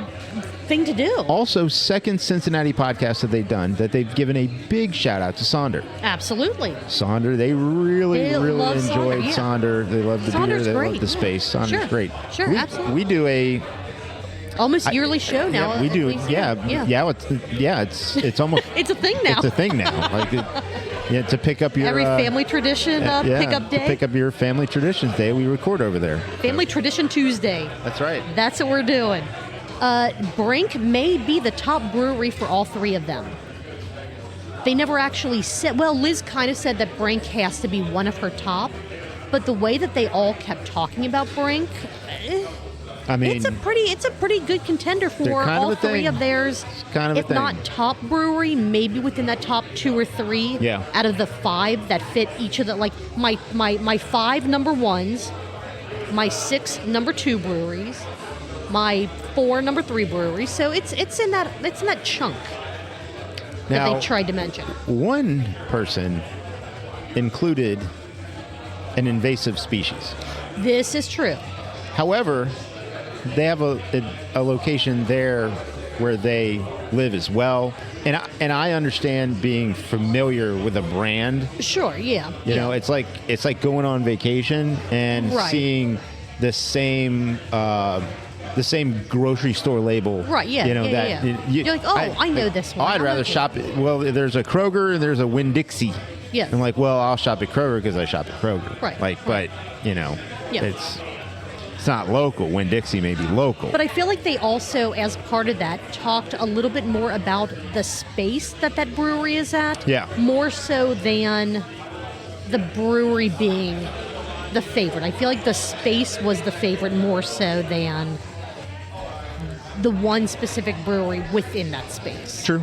Speaker 3: thing to do.
Speaker 2: Also, second Cincinnati podcast that they've done, that they've given a big shout out to Sonder.
Speaker 3: Absolutely.
Speaker 2: Sonder, they really enjoyed Sonder. They love the
Speaker 3: Sonder's
Speaker 2: beer, they
Speaker 3: great.
Speaker 2: love the space. Sonder's great.
Speaker 3: Sure, absolutely.
Speaker 2: We do a
Speaker 3: almost yearly show now.
Speaker 2: Yeah, we do.
Speaker 3: Least,
Speaker 2: It's almost
Speaker 3: it's a thing now.
Speaker 2: It's a thing now. Like to pick up your
Speaker 3: every family tradition pickup day.
Speaker 2: To pick up your family traditions day, we record over there.
Speaker 3: Family Tradition Tuesday.
Speaker 2: That's right.
Speaker 3: That's what we're doing. Brink may be the top brewery for all 3 of them. They never actually said. Well, Liz kind of said that Brink has to be one of her top, but the way that they all kept talking about Brink.
Speaker 2: I mean,
Speaker 3: it's a pretty good contender for all 3 of theirs. If not top brewery, maybe within that top 2 or 3 out of the 5 that fit each of the, like my 5 number 1s, my 6 number 2 breweries, my 4 number 3 breweries. So it's in that chunk that they tried to mention. One
Speaker 2: person included an invasive species.
Speaker 3: This is true.
Speaker 2: However, they have a location there where they live as well, and I understand being familiar with a brand.
Speaker 3: Sure, yeah.
Speaker 2: You know, it's like going on vacation and seeing the same grocery store label.
Speaker 3: Right. Yeah.
Speaker 2: You know
Speaker 3: you're like, I know this one.
Speaker 2: I'd rather shop. Well, there's a Kroger and there's a Winn-Dixie.
Speaker 3: Yeah.
Speaker 2: I'm like, well, I'll shop at Kroger because I shop at Kroger.
Speaker 3: Right.
Speaker 2: But it's not local. Winn-Dixie may be local.
Speaker 3: But I feel like they also, as part of that, talked a little bit more about the space that brewery is at.
Speaker 2: Yeah.
Speaker 3: More so than the brewery being the favorite. I feel like the space was the favorite more so than the one specific brewery within that space.
Speaker 2: True.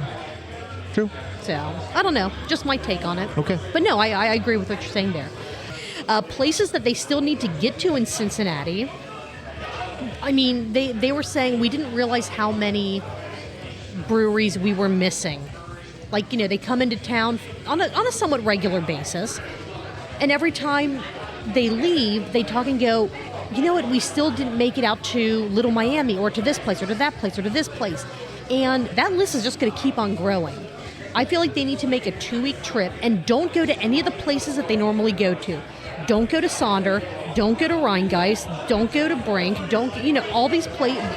Speaker 3: So, I don't know. Just my take on it.
Speaker 2: Okay.
Speaker 3: But no, I agree with what you're saying there. Places that they still need to get to in Cincinnati. I mean, they were saying we didn't realize how many breweries we were missing. Like, they come into town on a somewhat regular basis, and every time they leave, they talk and go, you know what, we still didn't make it out to Little Miami or to this place or to that place or to this place. And that list is just going to keep on growing. I feel like they need to make a 2-week trip and don't go to any of the places that they normally go to. Don't go to Sonder. Don't go to Rheingeist. Don't go to Brink. All these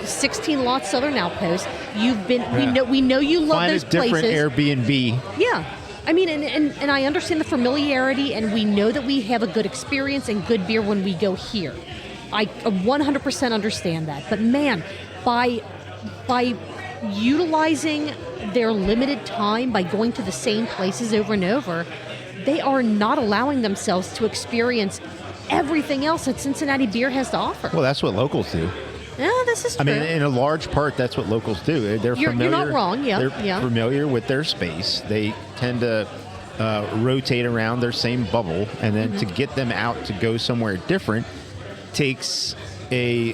Speaker 3: 16 Lot Southern Outposts. You've been.
Speaker 2: Yeah.
Speaker 3: We know you love those places.
Speaker 2: Find a different Airbnb.
Speaker 3: Yeah. I mean, and I understand the familiarity, and we know that we have a good experience and good beer when we go here. I 100% understand that. But man, by utilizing their limited time, by going to the same places over and over, they are not allowing themselves to experience everything else that Cincinnati beer has to offer.
Speaker 2: Well, that's what locals do.
Speaker 3: Yeah, this is true.
Speaker 2: I mean, in a large part, that's what locals do. They're familiar.
Speaker 3: You're not wrong. Yeah,
Speaker 2: they're familiar with their space. They tend to rotate around their same bubble, and then to get them out to go somewhere different takes a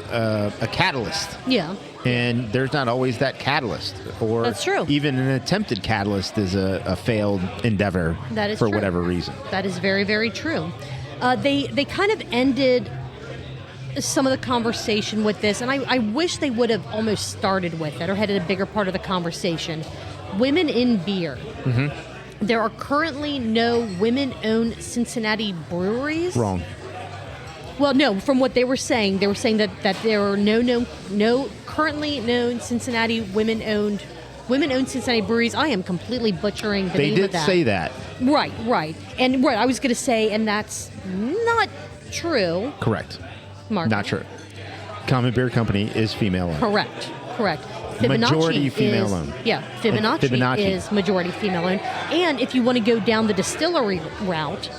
Speaker 2: catalyst.
Speaker 3: Yeah.
Speaker 2: And there's not always that catalyst, or
Speaker 3: that's true.
Speaker 2: Even an attempted catalyst is a failed endeavor for whatever reason.
Speaker 3: That is very, very true. They kind of ended some of the conversation with this, and I wish they would have almost started with it or had a bigger part of the conversation. women in beer.
Speaker 2: Mm-hmm.
Speaker 3: There are currently no women-owned Cincinnati breweries.
Speaker 2: Wrong.
Speaker 3: Well, no, from what they were saying that there are no currently known Cincinnati women-owned Cincinnati breweries. I am completely butchering the name of that.
Speaker 2: They did say that.
Speaker 3: Right. And I was going to say, and that's not true.
Speaker 2: Correct.
Speaker 3: Mark.
Speaker 2: Not true. Common Beer Company is female-owned.
Speaker 3: Correct.
Speaker 2: Majority female-owned.
Speaker 3: Yeah, Fibonacci is majority female-owned. And if you want to go down the distillery route,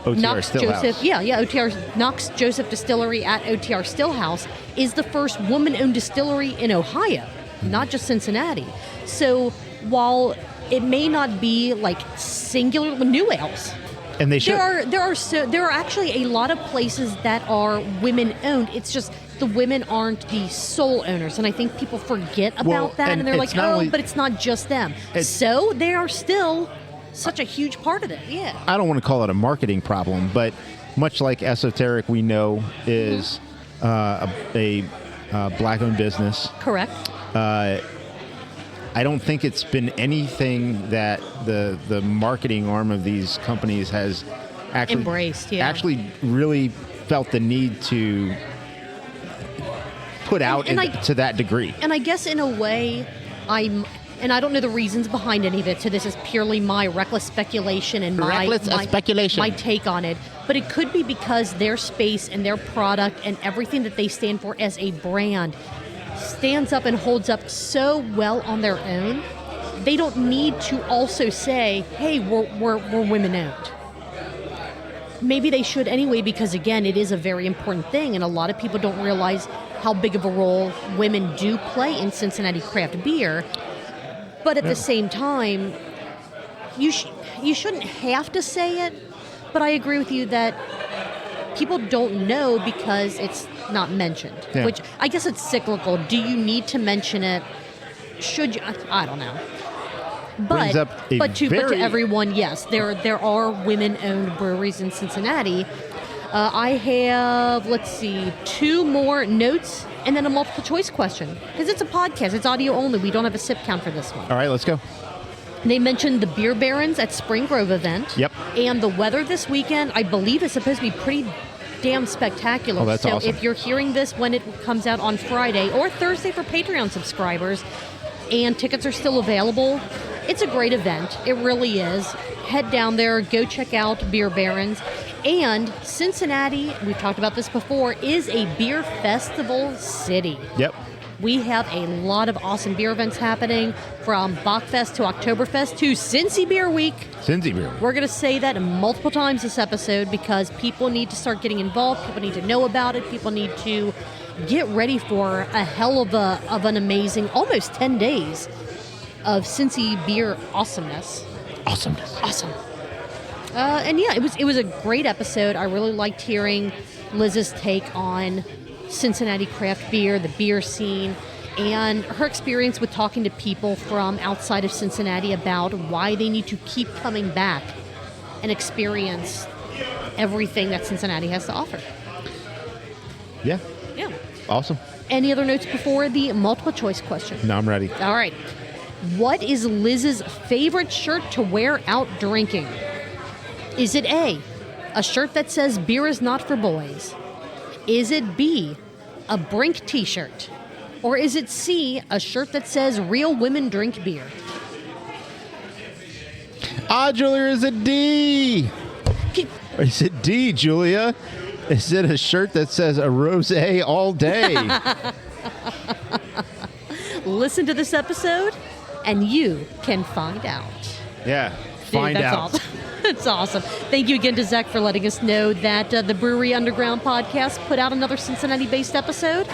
Speaker 2: OTR
Speaker 3: Knox
Speaker 2: Stillhouse.
Speaker 3: Joseph, OTR Knox Joseph Distillery at OTR Stillhouse is the first woman-owned distillery in Ohio, not just Cincinnati. So while it may not be like singular new ales,
Speaker 2: and they should.
Speaker 3: There are actually a lot of places that are women-owned. It's just the women aren't the sole owners, and I think people forget about that, and they're like, but it's not just them. So they are still such a huge part of it. Yeah.
Speaker 2: I don't want to call it a marketing problem, but much like Esoteric, we know is a black-owned business.
Speaker 3: Correct.
Speaker 2: I don't think it's been anything that the marketing arm of these companies has actually
Speaker 3: embraced. Yeah.
Speaker 2: Actually, really felt the need to put out to that degree.
Speaker 3: And I guess in a way, I don't know the reasons behind any of it, so this is purely my reckless speculation and my take on it. But it could be because their space and their product and everything that they stand for as a brand stands up and holds up so well on their own. They don't need to also say, hey, we're women-owned. Maybe they should anyway, because again, it is a very important thing, and a lot of people don't realize how big of a role women do play in Cincinnati craft beer. But at the same time, you shouldn't have to say it, but I agree with you that people don't know because it's not mentioned, which I guess it's cyclical. Do you need to mention it? Should you? I don't know. But to everyone, yes, there are women-owned breweries in Cincinnati. I have, 2 more notes and then a multiple choice question, because it's a podcast. It's audio only. We don't have a sip count for this one.
Speaker 2: All right, let's go.
Speaker 3: They mentioned the Beer Barons at Spring Grove event.
Speaker 2: Yep.
Speaker 3: And the weather this weekend, I believe, is supposed to be pretty damn spectacular.
Speaker 2: Oh, that's awesome.
Speaker 3: If you're hearing this when it comes out on Friday or Thursday for Patreon subscribers, and tickets are still available, it's a great event. It really is. Head down there, go check out Beer Barons. And Cincinnati, we've talked about this before, is a beer festival city.
Speaker 2: Yep.
Speaker 3: We have a lot of awesome beer events happening, from Bachfest to Oktoberfest to Cincy Beer Week.
Speaker 2: Cincy Beer Week.
Speaker 3: We're going to say that multiple times this episode because people need to start getting involved. People need to know about it. People need to get ready for a hell of an amazing, almost 10 days of Cincy beer awesomeness.
Speaker 2: Awesome.
Speaker 3: And yeah, it was a great episode. I really liked hearing Liz's take on Cincinnati craft beer, the beer scene, and her experience with talking to people from outside of Cincinnati about why they need to keep coming back and experience everything that Cincinnati has to offer.
Speaker 2: Yeah. Awesome.
Speaker 3: Any other notes before the multiple choice question?
Speaker 2: No, I'm ready.
Speaker 3: All right. What is Liz's favorite shirt to wear out drinking? Is it A, a shirt that says beer is not for boys? Is it B, a Brink t-shirt? Or is it C, a shirt that says real women drink beer?
Speaker 2: Julia, is it D? Is it D, Julia? Is it a shirt that says a rosé all day?
Speaker 3: Listen to this episode, and you can find out.
Speaker 2: Yeah,
Speaker 3: find out. Awesome. That's awesome. Thank you again to Zach for letting us know that the Brewery Underground Podcast put out another Cincinnati-based episode.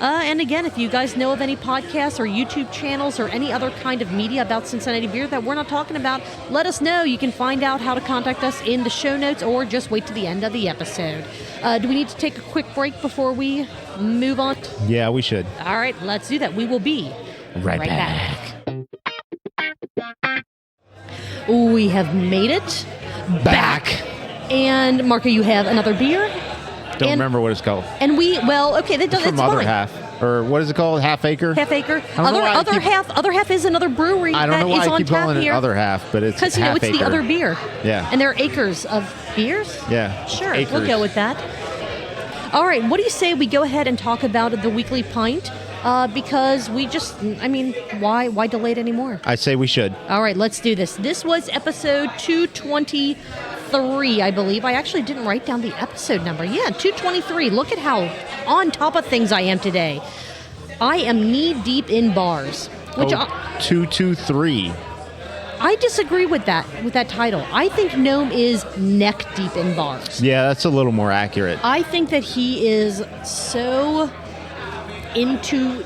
Speaker 3: And again, if you guys know of any podcasts or YouTube channels or any other kind of media about Cincinnati beer that we're not talking about, let us know. You can find out how to contact us in the show notes or just wait to the end of the episode. Do we need to take a quick break before we move on?
Speaker 2: Yeah, we should.
Speaker 3: All right, let's do that. We will be
Speaker 2: right back.
Speaker 3: We have made it back. And Marco, you have another beer?
Speaker 2: Don't remember what it's called.
Speaker 3: And it's
Speaker 2: from
Speaker 3: fine.
Speaker 2: other half. or what is it called? Half Acre?
Speaker 3: Half Acre.
Speaker 2: I don't know why I
Speaker 3: Other half is another brewery.
Speaker 2: I don't know why
Speaker 3: that is
Speaker 2: I keep
Speaker 3: on tap
Speaker 2: calling it
Speaker 3: here.
Speaker 2: other half, but it's
Speaker 3: Because,
Speaker 2: Half
Speaker 3: it's
Speaker 2: Acre.
Speaker 3: the other beer.
Speaker 2: Yeah.
Speaker 3: And there are acres of beers?
Speaker 2: Yeah.
Speaker 3: Sure,
Speaker 2: Acres.
Speaker 3: we'll go with that. All right, what do you say we go ahead and talk about the Weekly Pint? Because why delay it anymore?
Speaker 2: I say we should.
Speaker 3: All right, let's do this. This was episode 223, I believe. I actually didn't write down the episode number. Yeah, 223. Look at how on top of things I am today. I am knee-deep in bars. Which
Speaker 2: 223.
Speaker 3: I disagree with that title. I think Gnome is neck-deep in bars.
Speaker 2: Yeah, that's a little more accurate.
Speaker 3: I think that he is so into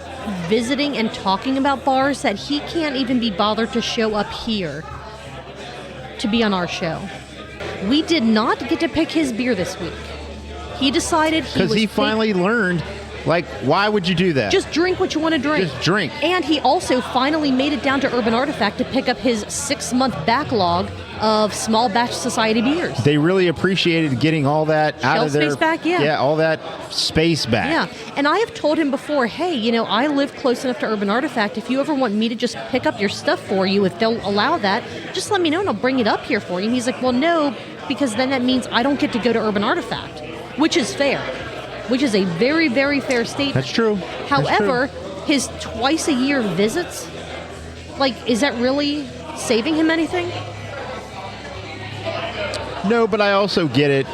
Speaker 3: visiting and talking about bars that he can't even be bothered to show up here to be on our show. We did not get to pick his beer this week. He decided
Speaker 2: because he finally learned, like, why would you do that?
Speaker 3: Just drink what you want to drink.
Speaker 2: Just drink.
Speaker 3: And he also finally made it down to Urban Artifact to pick up his 6-month backlog of small batch society beers.
Speaker 2: They really appreciated getting all that out of their
Speaker 3: space back, yeah.
Speaker 2: Yeah, all that space back.
Speaker 3: Yeah, and I have told him before, hey, I live close enough to Urban Artifact. If you ever want me to just pick up your stuff for you, if they'll allow that, just let me know and I'll bring it up here for you. And he's like, well, no, because then that means I don't get to go to Urban Artifact, which is fair, which is a very, very fair statement.
Speaker 2: That's true.
Speaker 3: However, his twice-a-year visits, is that really saving him anything?
Speaker 2: No, but I also get it.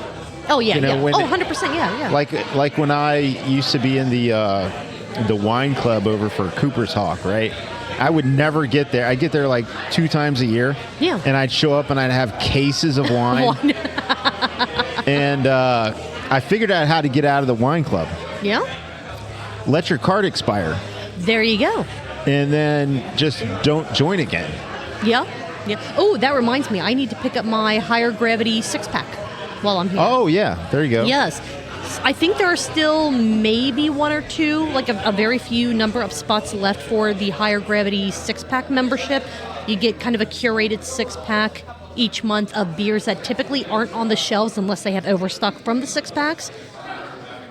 Speaker 3: Oh, yeah, yeah.
Speaker 2: When
Speaker 3: 100%, yeah.
Speaker 2: Like when I used to be in the wine club over for Cooper's Hawk, right? I would never get there. I'd get there 2 times a year.
Speaker 3: Yeah.
Speaker 2: And I'd show up and I'd have cases of wine. And I figured out how to get out of the wine club.
Speaker 3: Yeah?
Speaker 2: Let your card expire.
Speaker 3: There you go.
Speaker 2: And then just don't join again.
Speaker 3: Yeah. Yeah. Oh, that reminds me. I need to pick up my higher gravity 6-pack while I'm here.
Speaker 2: Oh, yeah. There you go.
Speaker 3: Yes. I think there are still maybe 1 or 2, a very few number of spots left for the higher gravity 6-pack membership. You get kind of a curated 6-pack each month of beers that typically aren't on the shelves unless they have overstock from the 6-packs.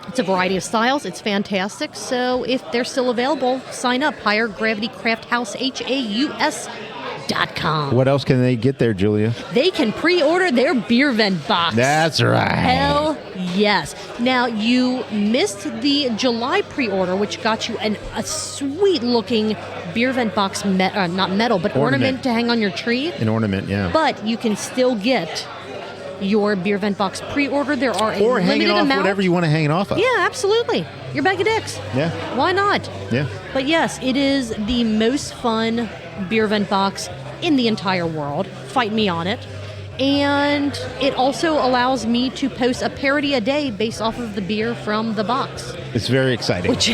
Speaker 3: It's a variety of styles. It's fantastic. So if they're still available, sign up. Higher Gravity Craft House, HAUS.com.
Speaker 2: What else can they get there, Julia?
Speaker 3: They can pre-order their beer vent box.
Speaker 2: That's right.
Speaker 3: Hell yes. Now, you missed the July pre-order, which got you a sweet-looking beer vent box, not metal, but ornament to hang on your tree.
Speaker 2: An ornament, yeah.
Speaker 3: But you can still get your beer vent box pre-order. There are a
Speaker 2: or hang
Speaker 3: limited
Speaker 2: it off
Speaker 3: amount.
Speaker 2: whatever you want to hang it off of.
Speaker 3: Yeah, absolutely. Your bag of dicks.
Speaker 2: Yeah.
Speaker 3: Why not?
Speaker 2: Yeah.
Speaker 3: But yes, it is the most fun beer vent box in the entire world. Fight me on it. And it also allows me to post a parody a day based off of the beer from the box.
Speaker 2: It's very exciting.
Speaker 3: Which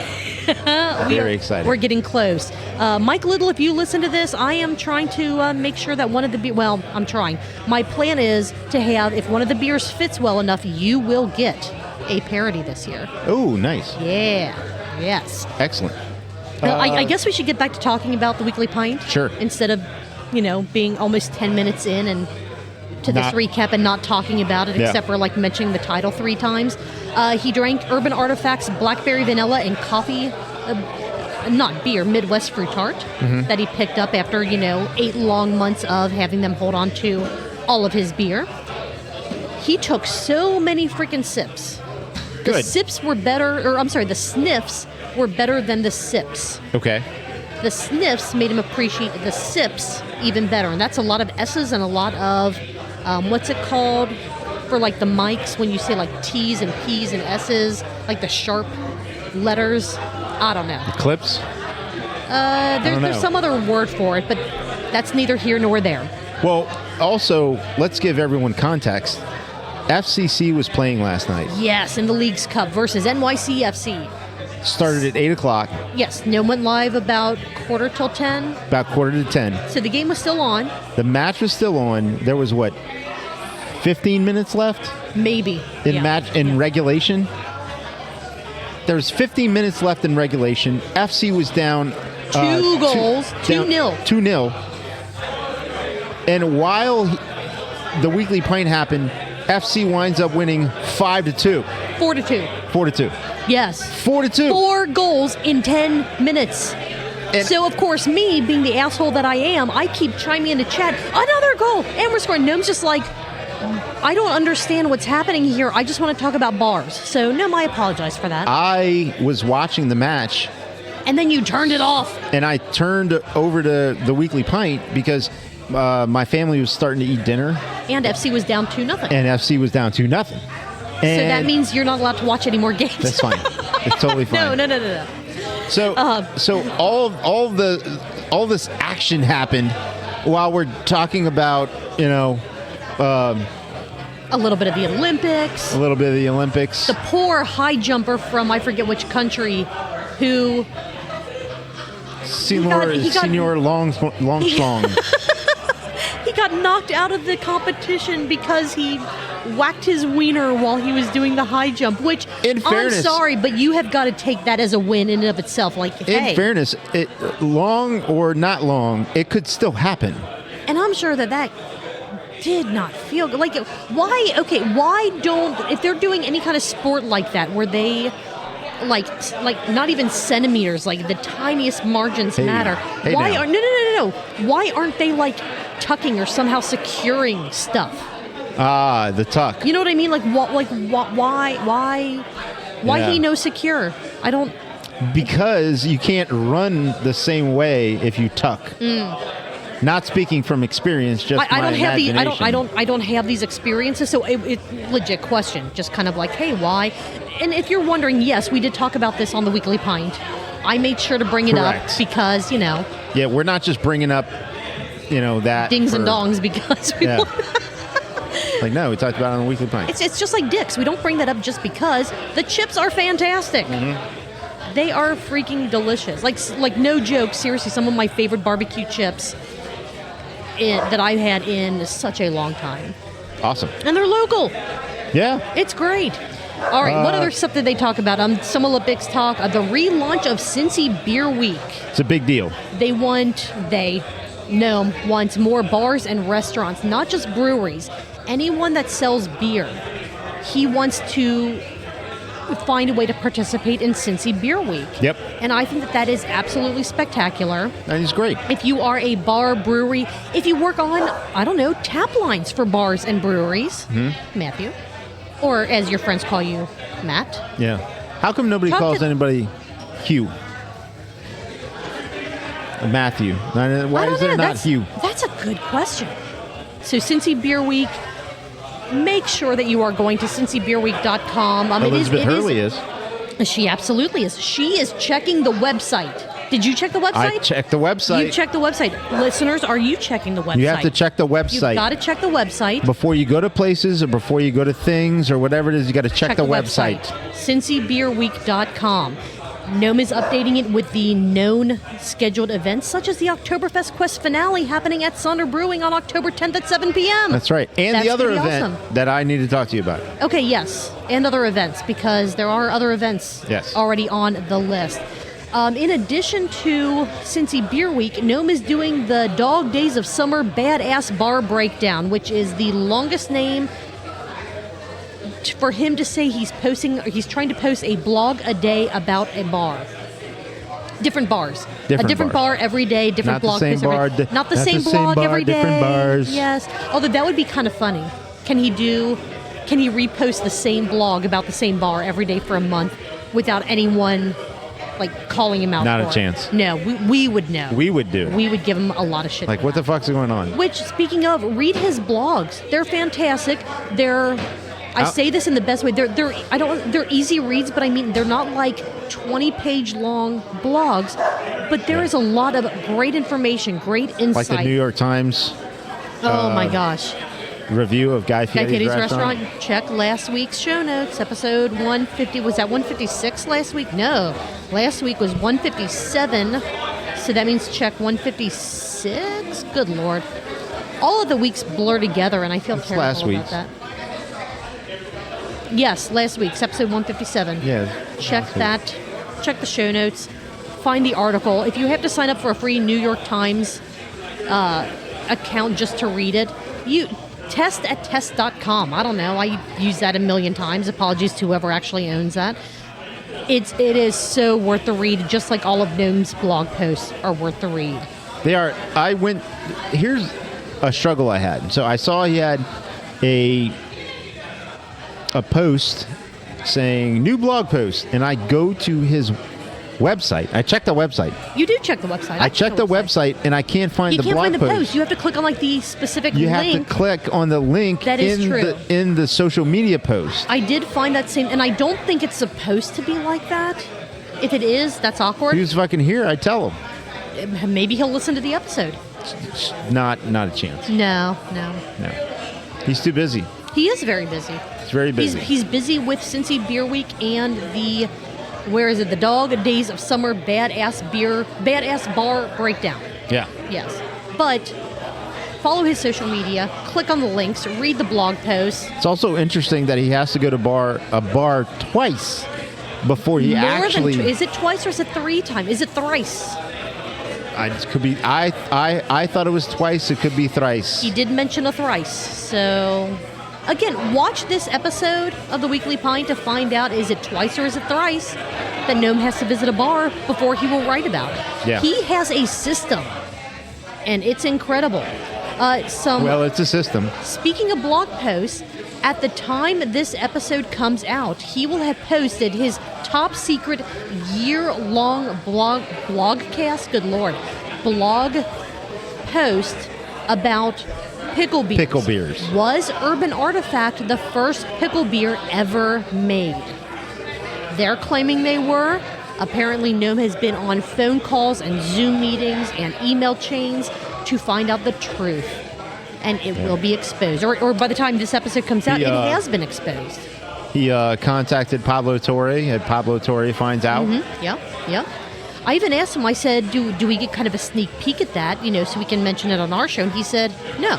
Speaker 2: very exciting.
Speaker 3: We're getting close. Mike Little, if you listen to this, I am trying to make sure that one of the I'm trying. My plan is to have, if one of the beers fits well enough, you will get a parody this year.
Speaker 2: Oh, nice.
Speaker 3: Yeah. Yes.
Speaker 2: Excellent.
Speaker 3: I guess we should get back to talking about the Weekly Pint.
Speaker 2: Sure.
Speaker 3: Instead of, being almost 10 minutes in and to this recap and not talking about it, except for mentioning the title 3 times. He drank Urban Artifacts Blackberry Vanilla and Coffee, not beer, Midwest Fruit Tart that he picked up after, 8 long months of having them hold on to all of his beer. He took so many freaking sips.
Speaker 2: Good.
Speaker 3: The sips were better, the sniffs were better than the sips.
Speaker 2: Okay.
Speaker 3: The sniffs made him appreciate the sips even better. And that's a lot of S's and a lot of, what's it called for the mics when you say T's and P's and S's, the sharp letters? I don't know.
Speaker 2: Clips?
Speaker 3: There's some other word for it, but that's neither here nor there.
Speaker 2: Well, also, let's give everyone context. FCC was playing last night.
Speaker 3: Yes, in the Leagues Cup versus NYCFC.
Speaker 2: Started at 8 o'clock.
Speaker 3: Yes, no went live about 10:15.
Speaker 2: About 10:15.
Speaker 3: So the game was still on.
Speaker 2: The match was still on. There was, 15 minutes left?
Speaker 3: Maybe.
Speaker 2: In regulation? There's 15 minutes left in regulation. FC was down
Speaker 3: 2 goals, 2-0.
Speaker 2: 2-0. And while the Weekly Pint happened, FC winds up winning 5-2.
Speaker 3: 4-2.
Speaker 2: 4-2.
Speaker 3: Yes.
Speaker 2: 4-2.
Speaker 3: 4 goals in 10 minutes.
Speaker 2: And
Speaker 3: so, of course, me, being the asshole that I am, I keep chiming in the chat, another goal, and we're scoring. Gnome's just like, I don't understand what's happening here. I just want to talk about bars. So, Gnome, I apologize for that.
Speaker 2: I was watching the match.
Speaker 3: And then you turned it off.
Speaker 2: And I turned over to the Weekly Pint because my family was starting to eat dinner.
Speaker 3: And FC was down 2-0.
Speaker 2: And FC was down 2-0.
Speaker 3: So that means you're not allowed to watch any more games.
Speaker 2: That's fine. It's totally fine.
Speaker 3: No.
Speaker 2: So all this action happened while we're talking about,
Speaker 3: a little bit of the Olympics.
Speaker 2: The
Speaker 3: poor high jumper from I forget which country who
Speaker 2: Senior Longstrong.
Speaker 3: He got knocked out of the competition because he whacked his wiener while he was doing the high jump, which,
Speaker 2: in fairness,
Speaker 3: I'm sorry, but you have got to take that as a win in and of itself. Like, hey.
Speaker 2: In fairness, long or not long, it could still happen.
Speaker 3: And I'm sure that did not feel good. Like, why don't, if they're doing any kind of sport like that where they, like not even centimeters, like the tiniest margins matter. Why aren't they like tucking or somehow securing stuff?
Speaker 2: The tuck.
Speaker 3: You know what I mean? Like what? Like why he no secure? I don't.
Speaker 2: Because you can't run the same way if you tuck. Not speaking from experience, just
Speaker 3: I don't have
Speaker 2: imagination.
Speaker 3: I don't have these experiences, so it legit question, just kind of like, hey, why? And if you're wondering, yes, we did talk about this on the Weekly Pint. I made sure to bring it up because
Speaker 2: Yeah, we're not just bringing up, that
Speaker 3: dings and dongs because we.
Speaker 2: Yeah. Like, no, we talked about it on the Weekly Pint.
Speaker 3: It's just like dicks. We don't bring that up just because the chips are fantastic. Mm-hmm. They are freaking delicious. Like no joke, seriously, some of my favorite barbecue chips that I've had in such a long time.
Speaker 2: Awesome.
Speaker 3: And they're local.
Speaker 2: Yeah.
Speaker 3: It's great. All right, what other stuff did they talk about? Some Olympics talk. The relaunch of Cincy Beer Week.
Speaker 2: It's a big deal.
Speaker 3: Gnome wants more bars and restaurants, not just breweries. Anyone that sells beer, he wants to find a way to participate in Cincy Beer Week.
Speaker 2: Yep.
Speaker 3: And I think that is absolutely spectacular.
Speaker 2: That is great.
Speaker 3: If you are a bar, brewery, if you work on, tap lines for bars and breweries, Matthew, or as your friends call you, Matt.
Speaker 2: Yeah. How come nobody calls anybody Hugh? Matthew. Why is there not Hugh?
Speaker 3: That's a good question. So Cincy Beer Week, make sure that you are going to cincybeerweek.com.
Speaker 2: Elizabeth Hurley is.
Speaker 3: She absolutely is. She is checking the website. Did you check the website?
Speaker 2: I checked the website.
Speaker 3: You checked the website. Listeners, are you checking the website?
Speaker 2: You have to check the website.
Speaker 3: You've got to check the website.
Speaker 2: Before you go to places or before you go to things or whatever it is, you got to check the website.
Speaker 3: cincybeerweek.com. Gnome is updating it with the known scheduled events, such as the Oktoberfest Quest finale happening at Sonder Brewing on October 10th at 7 p.m.
Speaker 2: That's right. And the other event that I need to talk to you about.
Speaker 3: Okay, yes. And other events, because there are other events already on the list. In addition to Cincy Beer Week, Gnome is doing the Dog Days of Summer Badass Bar Breakdown, which is the longest name for him to say he's trying to post a blog a day about a bar. Different bars. A different bar every day, different blog posts every day. Not the same blog every day.
Speaker 2: Different bars.
Speaker 3: Yes. Although that would be kind of funny. Can he repost the same blog about the same bar every day for a month without anyone calling him out?
Speaker 2: Not
Speaker 3: for
Speaker 2: a chance.
Speaker 3: It? No, we would know.
Speaker 2: We would do.
Speaker 3: We would give him a lot of shit.
Speaker 2: Like, what the fuck's going on?
Speaker 3: Which, speaking of, read his blogs. They're fantastic. I say this in the best way. They're easy reads, but I mean they're not like 20-page long blogs, but there is a lot of great information, great insight.
Speaker 2: Like the New York Times.
Speaker 3: Oh my gosh.
Speaker 2: Review of Guy Fieri's restaurant.
Speaker 3: Check last week's show notes. Episode 150. Was that 156 last week? No. Last week was 157. So that means check 156. Good Lord. All of the weeks blur together, and I feel terrible about that. Yes, last week's episode 157.
Speaker 2: Yeah.
Speaker 3: Check that. Check the show notes. Find the article. If you have to sign up for a free New York Times account just to read it, you test at test.com. I don't know. I use that a million times. Apologies to whoever actually owns that. It is so worth the read, just like all of Gnome's blog posts are worth the read.
Speaker 2: They are. Here's a struggle I had. So I saw he had a post saying new blog post, and I go to his website. I checked the website.
Speaker 3: You do check the website.
Speaker 2: I checked the website, and I can't find the blog post. You can't find the post.
Speaker 3: You have to click on like the specific link.
Speaker 2: You have to click on the link
Speaker 3: that is true.
Speaker 2: In the social media post.
Speaker 3: I did find that same, and I don't think it's supposed to be like that. If it is, that's awkward.
Speaker 2: He was fucking here. I tell him.
Speaker 3: Maybe he'll listen to the episode.
Speaker 2: Not a chance.
Speaker 3: No.
Speaker 2: He's too busy.
Speaker 3: He is very busy.
Speaker 2: He's very busy.
Speaker 3: He's busy with Cincy Beer Week and the the Dog Days of Summer Badass Bar Breakdown.
Speaker 2: Yeah.
Speaker 3: Yes. But follow his social media, click on the links, read the blog posts.
Speaker 2: It's also interesting that he has to go to a bar twice before he actually...
Speaker 3: Is it twice or is it 3 times? Is it thrice?
Speaker 2: It could be. I thought it was twice. It could be thrice.
Speaker 3: He did mention a thrice. So, again, watch this episode of the Weekly Pint to find out, is it twice or is it thrice that Gnome has to visit a bar before he will write about it.
Speaker 2: Yeah.
Speaker 3: He has a system, and it's incredible.
Speaker 2: It's a system.
Speaker 3: Speaking of blog posts, at the time this episode comes out, he will have posted his top secret year-long blog post about pickle beers.
Speaker 2: Pickle beers.
Speaker 3: Was Urban Artifact the first pickle beer ever made? They're claiming they were. Apparently, Gnome has been on phone calls and Zoom meetings and email chains to find out the truth. And it will be exposed. Or by the time this episode comes out, it has been exposed.
Speaker 2: He contacted Pablo Torre, and Pablo Torre finds out.
Speaker 3: Mm-hmm. Yep. I even asked him, I said, do we get kind of a sneak peek at that, so we can mention it on our show? And he said, no.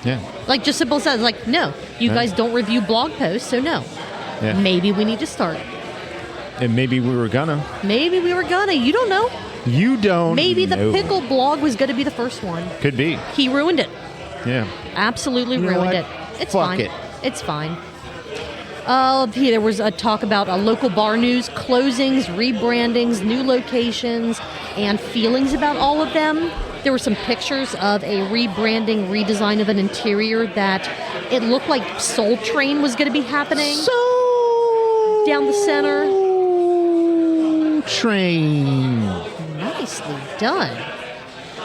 Speaker 2: Yeah.
Speaker 3: Like, just simple as that. Like, no. You guys don't review blog posts, so no.
Speaker 2: Yeah.
Speaker 3: Maybe we need to start.
Speaker 2: And maybe we were gonna.
Speaker 3: You don't know.
Speaker 2: You don't
Speaker 3: Maybe
Speaker 2: know.
Speaker 3: the pickle blog was going to be the first one.
Speaker 2: Could be.
Speaker 3: He ruined it.
Speaker 2: Yeah.
Speaker 3: Absolutely ruined it. It's
Speaker 2: Fuck
Speaker 3: fine.
Speaker 2: it.
Speaker 3: It's fine. There was a talk about local bar news, closings, rebrandings, new locations, and feelings about all of them. There were some pictures of a rebranding, redesign of an interior that it looked like Soul Train was going to be happening. Down the center.
Speaker 2: Train.
Speaker 3: Nicely done.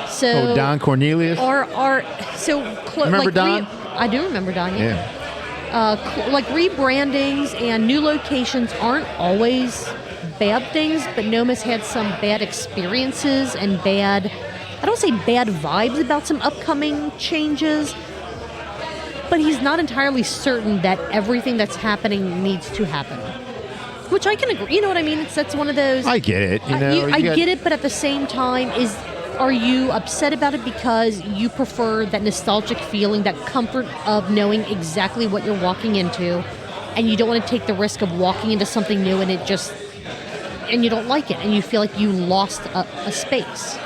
Speaker 3: So
Speaker 2: Don Cornelius?
Speaker 3: Remember
Speaker 2: Don?
Speaker 3: I do remember Don, yeah. Rebrandings and new locations aren't always bad things, but Gnome has had some bad experiences and I don't say bad vibes about some upcoming changes, but he's not entirely certain that everything that's happening needs to happen. Which I can agree. You know what I mean? That's one of those.
Speaker 2: I get it.
Speaker 3: I get it, but at the same time, are you upset about it because you prefer that nostalgic feeling, that comfort of knowing exactly what you're walking into, and you don't want to take the risk of walking into something new and and you don't like it, and you feel like you lost a space?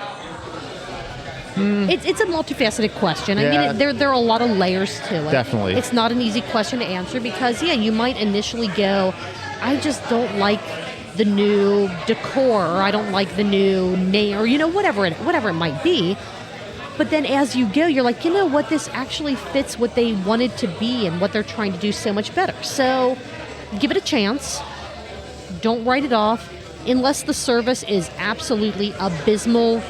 Speaker 3: It's a multifaceted question.
Speaker 2: Yeah.
Speaker 3: I mean, there are a lot of layers to it.
Speaker 2: Definitely.
Speaker 3: It's not an easy question to answer because, you might initially go, I just don't like the new decor, or I don't like the new name, or whatever it might be. But then as you go, you're like, what, this actually fits what they wanted to be and what they're trying to do so much better. So give it a chance. Don't write it off. Unless the service is absolutely abysmal,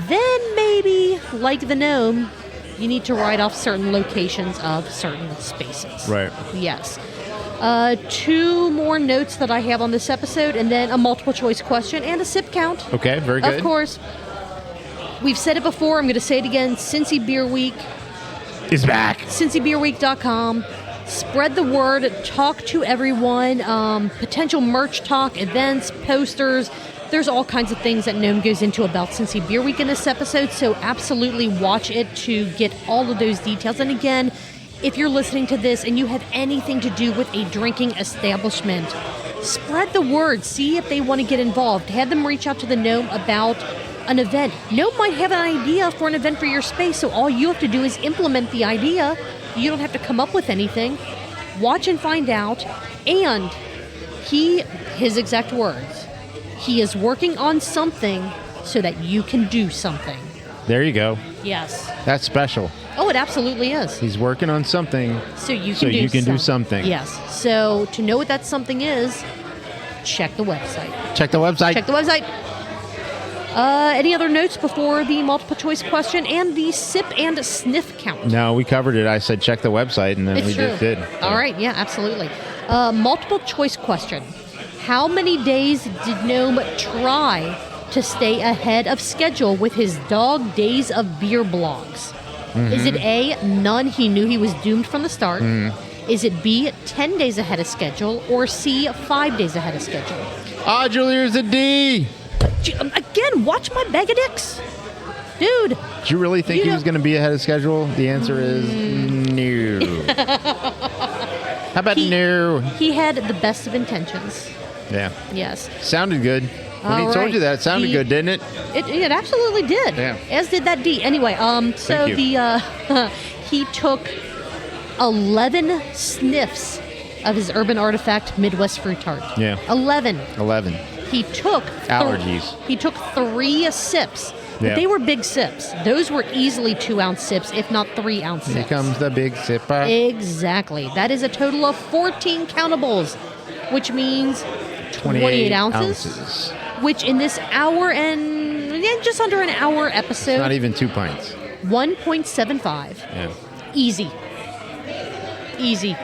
Speaker 3: then maybe, like the Gnome, you need to write off certain locations of certain spaces.
Speaker 2: Right.
Speaker 3: Yes. 2 more notes that I have on this episode, and then a multiple choice question and a sip count.
Speaker 2: Okay, very good.
Speaker 3: Of course. We've said it before. I'm going to say it again. Cincy Beer Week
Speaker 2: is back.
Speaker 3: CincyBeerWeek.com. Spread the word. Talk to everyone. Potential merch talk, events, posters. There's all kinds of things that Gnome goes into about Cincy Beer Week in this episode, so absolutely watch it to get all of those details. And again, if you're listening to this and you have anything to do with a drinking establishment, spread the word. See if they want to get involved. Have them reach out to the Gnome about an event. Gnome might have an idea for an event for your space, so all you have to do is implement the idea. You don't have to come up with anything. Watch and find out. And His exact words, he is working on something so that you can do something.
Speaker 2: There you go.
Speaker 3: Yes.
Speaker 2: That's special.
Speaker 3: Oh, it absolutely is.
Speaker 2: He's working on something
Speaker 3: so you can do something. Yes. So to know what that something is, check the website.
Speaker 2: Check the website.
Speaker 3: Check the website. Any other notes before the multiple choice question and the sip and sniff count?
Speaker 2: No, we covered it. I said check the website, and then
Speaker 3: it's
Speaker 2: we
Speaker 3: true.
Speaker 2: just did.
Speaker 3: All right. Yeah, absolutely. Multiple choice question. How many days did Gnome try to stay ahead of schedule with his Dog Days of Beer blogs? Mm-hmm. Is it A, none, he knew he was doomed from the start? Mm-hmm. Is it B, 10 days ahead of schedule? Or C, 5 days ahead of schedule?
Speaker 2: Julier's a D.
Speaker 3: Again, watch my bag of dicks. Dude.
Speaker 2: Did you really think he was going to be ahead of schedule? The answer is no. How about no?
Speaker 3: He had the best of intentions.
Speaker 2: Yeah.
Speaker 3: Yes.
Speaker 2: Sounded good. When he told you that, it sounded good, didn't it?
Speaker 3: It absolutely did.
Speaker 2: Yeah.
Speaker 3: As did that D. Anyway, so he took 11 sniffs of his Urban Artifact Midwest Fruit Tart.
Speaker 2: Yeah.
Speaker 3: 11. He took
Speaker 2: allergies.
Speaker 3: He took 3 sips. But they were big sips. Those were easily 2-ounce sips, if not 3-ounce sips.
Speaker 2: Here comes the big sipper.
Speaker 3: Exactly. That is a total of 14 countables, which means 28 ounces. Which in this hour and just under an hour episode.
Speaker 2: It's not even 2 pints.
Speaker 3: 1.75.
Speaker 2: Yeah.
Speaker 3: Easy.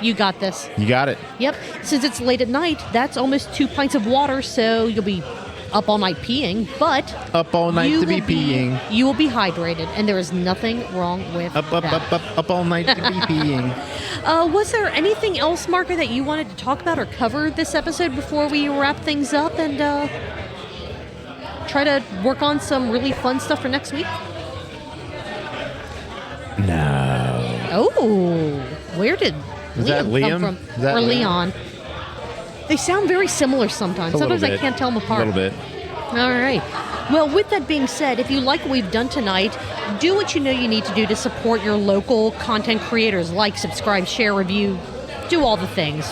Speaker 3: You got this.
Speaker 2: You got it.
Speaker 3: Yep. Since it's late at night, that's almost 2 pints of water, so you'll be up all night peeing, but
Speaker 2: up all night to be peeing.
Speaker 3: You will be hydrated, and there is nothing wrong with that.
Speaker 2: Up all night to be peeing.
Speaker 3: Was there anything else, Marco, that you wanted to talk about or cover this episode before we wrap things up and try to work on some really fun stuff for next week?
Speaker 2: No.
Speaker 3: Oh, where did
Speaker 2: Liam
Speaker 3: come from? Or Leon? They sound very similar sometimes. Sometimes I can't tell them apart.
Speaker 2: A little bit.
Speaker 3: All right. Well, with that being said, if you like what we've done tonight, do what you know you need to do to support your local content creators. Like, subscribe, share, review, do all the things.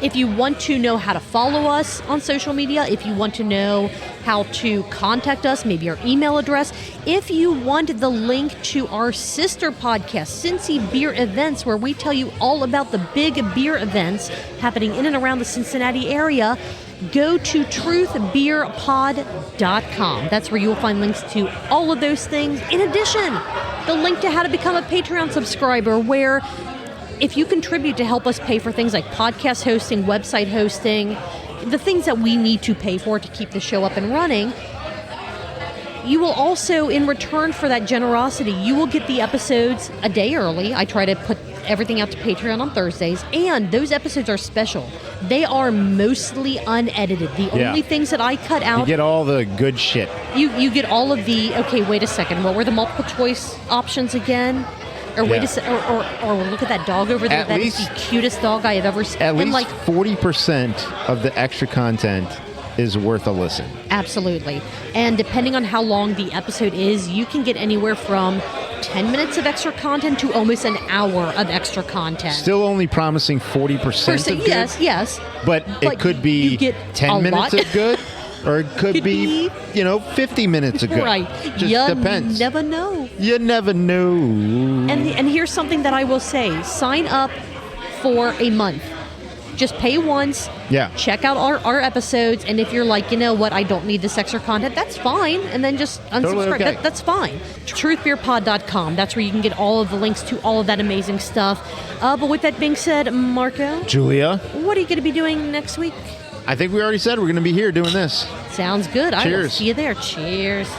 Speaker 3: If you want to know how to follow us on social media, if you want to know how to contact us, maybe our email address, if you want the link to our sister podcast, Cincy Beer Events, where we tell you all about the big beer events happening in and around the Cincinnati area, go to truthbeerpod.com. That's where you'll find links to all of those things. In addition, the link to how to become a Patreon subscriber, where if you contribute to help us pay for things like podcast hosting, website hosting, the things that we need to pay for to keep the show up and running, you will also, in return for that generosity, you will get the episodes a day early. I try to put everything out to Patreon on Thursdays, and those episodes are special. They are mostly unedited. The only things that I cut out...
Speaker 2: You get all the good shit.
Speaker 3: You get all of the... Okay, wait a second. What were the multiple choice options again? Or wait a second, or look at that dog over there. That is the cutest dog I have ever seen.
Speaker 2: At least 40% of the extra content is worth a listen.
Speaker 3: Absolutely. And depending on how long the episode is, you can get anywhere from 10 minutes of extra content to almost an hour of extra content.
Speaker 2: Still only promising 40% of good.
Speaker 3: Yes.
Speaker 2: But it could be 10 minutes of good. Or it could be 50 minutes ago.
Speaker 3: Right.
Speaker 2: Just depends.
Speaker 3: You never know.
Speaker 2: You never know.
Speaker 3: And here's something that I will say. Sign up for a month. Just pay once.
Speaker 2: Yeah.
Speaker 3: Check out our episodes. And if you're like, you know what, I don't need this extra content, that's fine. And then just unsubscribe.
Speaker 2: Totally okay.
Speaker 3: That's fine. Truthbeerpod.com. That's where you can get all of the links to all of that amazing stuff. But with that being said, Marco.
Speaker 2: Julia.
Speaker 3: What are you going to be doing next week?
Speaker 2: I think we already said we're going to be here doing this.
Speaker 3: Sounds good.
Speaker 2: Cheers.
Speaker 3: I will see you there. Cheers.